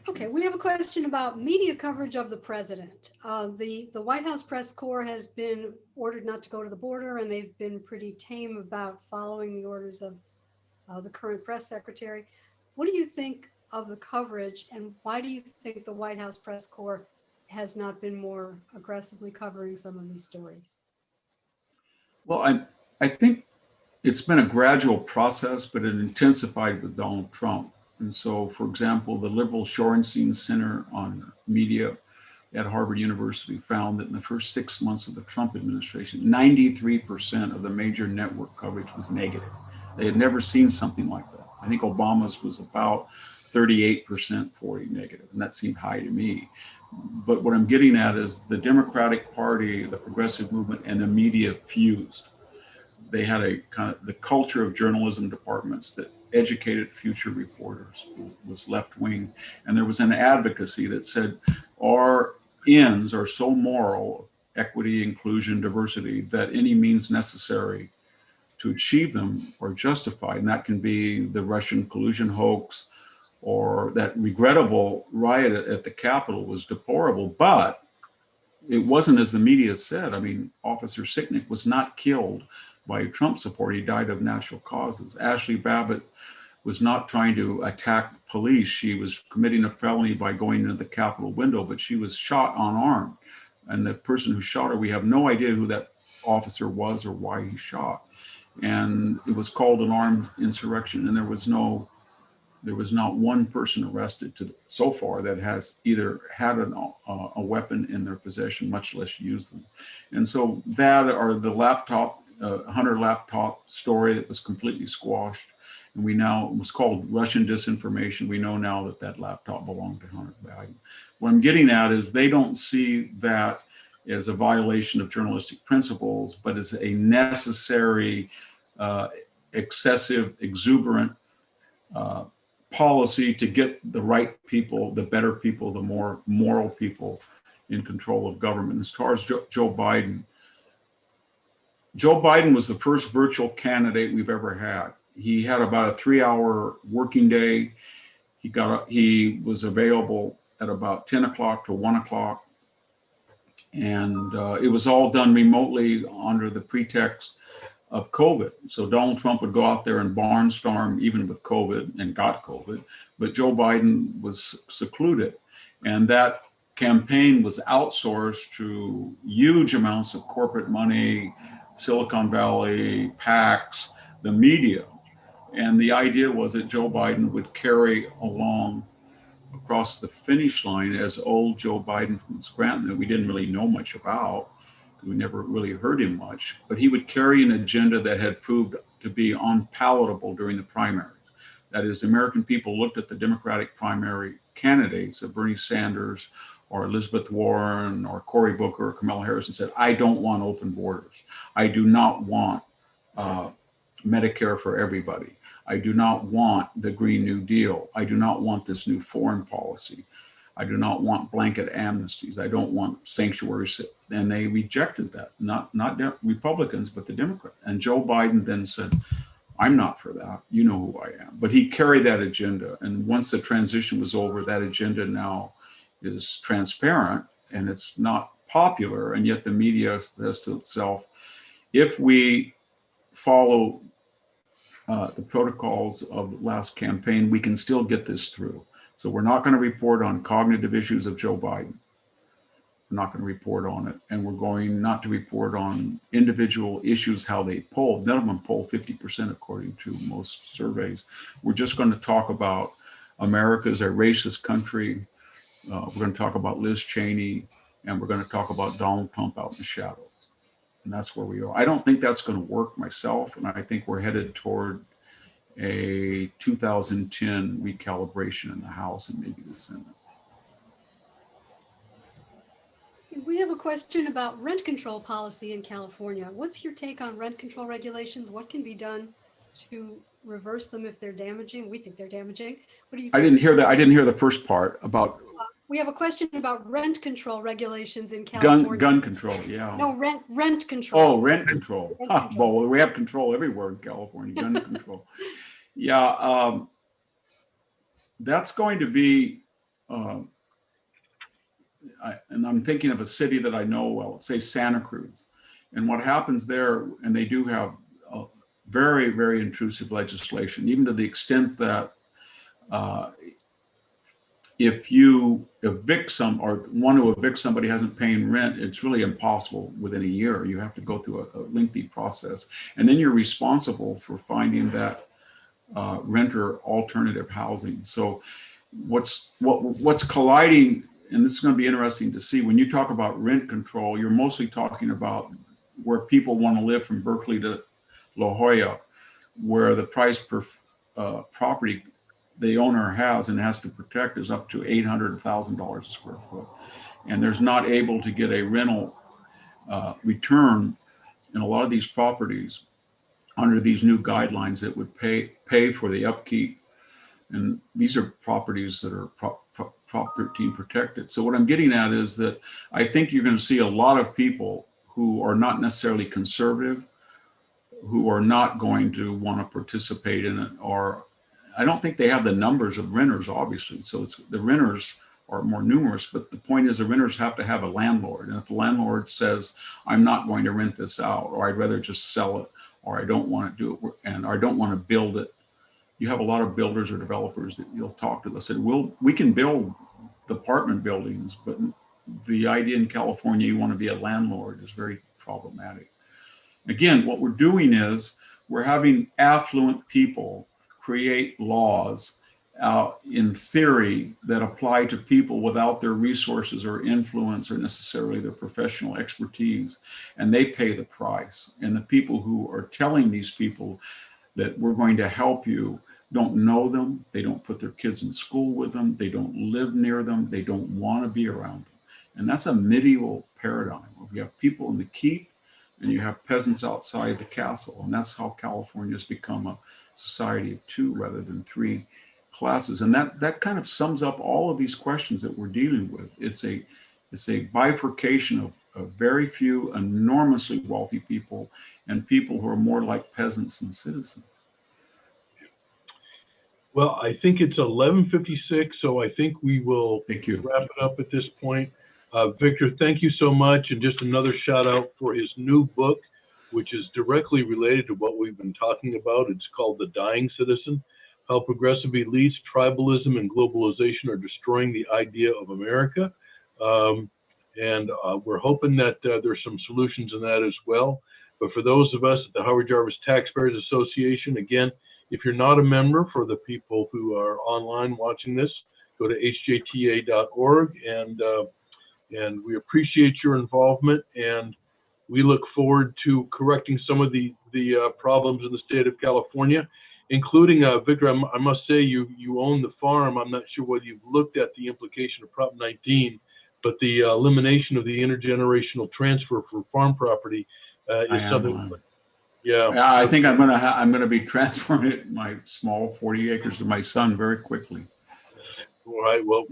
Okay, we have a question about media coverage of the president. The White House press corps has been ordered not to go to the border, and they've been pretty tame about following the orders of the current press secretary. What do you think of the coverage, and why do you think the White House press corps has not been more aggressively covering some of these stories? Well, I think it's been a gradual process, but it intensified with Donald Trump. And so, for example, the Liberal Shorenstein Center on Media at Harvard University found that in the first 6 months of the Trump administration, 93% of the major network coverage was negative. They had never seen something like that. I think Obama's was about 38% 40 negative, and that seemed high to me. But what I'm getting at is the Democratic Party, the progressive movement, and the media fused. They had a kind of the culture of journalism departments that educated future reporters was left wing. And there was an advocacy that said our ends are so moral, equity, inclusion, diversity, that any means necessary to achieve them are justified. And that can be the Russian collusion hoax, or that regrettable riot at the Capitol was deplorable, but it wasn't as the media said. I mean, Officer Sicknick was not killed by Trump support. He died of natural causes. Ashley Babbitt was not trying to attack police. She was committing a felony by going into the Capitol window, but she was shot unarmed. And the person who shot her, we have no idea who that officer was or why he shot. And it was called an armed insurrection, and there was not one person arrested so far that has either had a weapon in their possession, much less used them. And so that, or the Hunter laptop story that was completely squashed. And it was called Russian disinformation. We know now that that laptop belonged to Hunter Biden. What I'm getting at is they don't see that as a violation of journalistic principles, but as a necessary, excessive, exuberant policy to get the right people, the better people, the more moral people in control of government. As far as Joe Biden was the first virtual candidate we've ever had. He had about a 3-hour working day. He was available at about 10 o'clock to 1 o'clock. And it was all done remotely under the pretext of COVID. So Donald Trump would go out there and barnstorm even with COVID, and got COVID, but Joe Biden was secluded. And that campaign was outsourced to huge amounts of corporate money, Silicon Valley, PACs, the media. And the idea was that Joe Biden would carry along across the finish line as old Joe Biden from Scranton, that we didn't really know much about. We never really heard him much, but he would carry an agenda that had proved to be unpalatable during the primaries. That is, the American people looked at the Democratic primary candidates of Bernie Sanders or Elizabeth Warren or Cory Booker or Kamala Harris and said, I don't want open borders. I do not want Medicare for everybody. I do not want the Green New Deal. I do not want this new foreign policy. I do not want blanket amnesties. I don't want sanctuaries. And they rejected that, not Republicans, but the Democrats. And Joe Biden then said, I'm not for that. You know who I am. But he carried that agenda. And once the transition was over, that agenda now is transparent and it's not popular. And yet the media says to itself, if we follow the protocols of the last campaign, we can still get this through. So we're not going to report on cognitive issues of Joe Biden. We're not going to report on it. And we're going not to report on individual issues, how they poll. None of them poll 50% according to most surveys. We're just going to talk about America as a racist country. We're going to talk about Liz Cheney, and we're going to talk about Donald Trump out in the shadows. And that's where we are. I don't think that's going to work myself. And I think we're headed toward a 2010 recalibration in the House and maybe the Senate. We have a question about rent control policy in California. What's your take on rent control regulations? What can be done to reverse them if they're damaging? We think they're damaging. What do you think? I didn't hear that. I didn't hear the first part about. We have a question about rent control regulations in California. Gun control, yeah. No, rent control. Oh, rent control. Rent control. Well, we have control everywhere in California, gun control. Yeah, that's going to be, and I'm thinking of a city that I know well, say Santa Cruz. And what happens there, and they do have very, very intrusive legislation, even to the extent that if you evict or want to evict somebody who hasn't paying rent, it's really impossible within a year. You have to go through a lengthy process. And then you're responsible for finding that renter alternative housing. So what's colliding, and this is going to be interesting to see, when you talk about rent control, you're mostly talking about where people want to live from Berkeley to La Jolla, where the price per property the owner has and has to protect is up to $800,000 a square foot. And there's not able to get a rental return in a lot of these properties under these new guidelines that would pay for the upkeep. And these are properties that are Prop 13 protected. So what I'm getting at is that I think you're going to see a lot of people who are not necessarily conservative, who are not going to want to participate in it, or I don't think they have the numbers of renters, obviously. So it's the renters are more numerous, but the point is the renters have to have a landlord. And if the landlord says, I'm not going to rent this out, or I'd rather just sell it, or I don't want to do it, and I don't want to build it. You have a lot of builders or developers that you'll talk to that said, we can build the apartment buildings, but the idea in California, you want to be a landlord is very problematic. Again, what we're doing is we're having affluent people create laws in theory that apply to people without their resources or influence or necessarily their professional expertise, and they pay the price. And the people who are telling these people that we're going to help you don't know them, they don't put their kids in school with them, they don't live near them, they don't want to be around them. And that's a medieval paradigm where we have people in the keep and you have peasants outside the castle. And that's how California has become a society of two rather than three classes. And that kind of sums up all of these questions that we're dealing with. It's a bifurcation of very few enormously wealthy people and people who are more like peasants than citizens. Well, I think it's 11:56, so I think we will Thank you. wrap it up at this point. Victor, thank you so much. And just another shout out for his new book, which is directly related to what we've been talking about. It's called The Dying Citizen: How Progressive Elites, Tribalism, and Globalization Are Destroying the Idea of America. And we're hoping that there's some solutions in that as well. But for those of us at the Howard Jarvis Taxpayers Association, again, if you're not a member, for the people who are online watching this, go to hjta.org, and we appreciate your involvement, and we look forward to correcting some of the problems in the state of California, including, Victor, I must say you own the farm. I'm not sure whether you've looked at the implication of Prop 19, but the elimination of the intergenerational transfer for farm property is something. Yeah, I think I'm gonna be transferring it, my small 40 acres, to my son very quickly. All right. Well,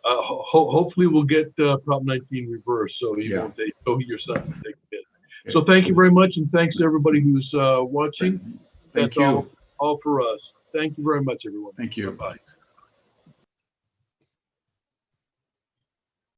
hopefully we'll get Prop 19 reversed, so you won't take your son to take it. Okay. So thank you very much, and thanks to everybody who's watching. Thank you. All for us. Thank you very much, everyone. Thank you. Bye-bye.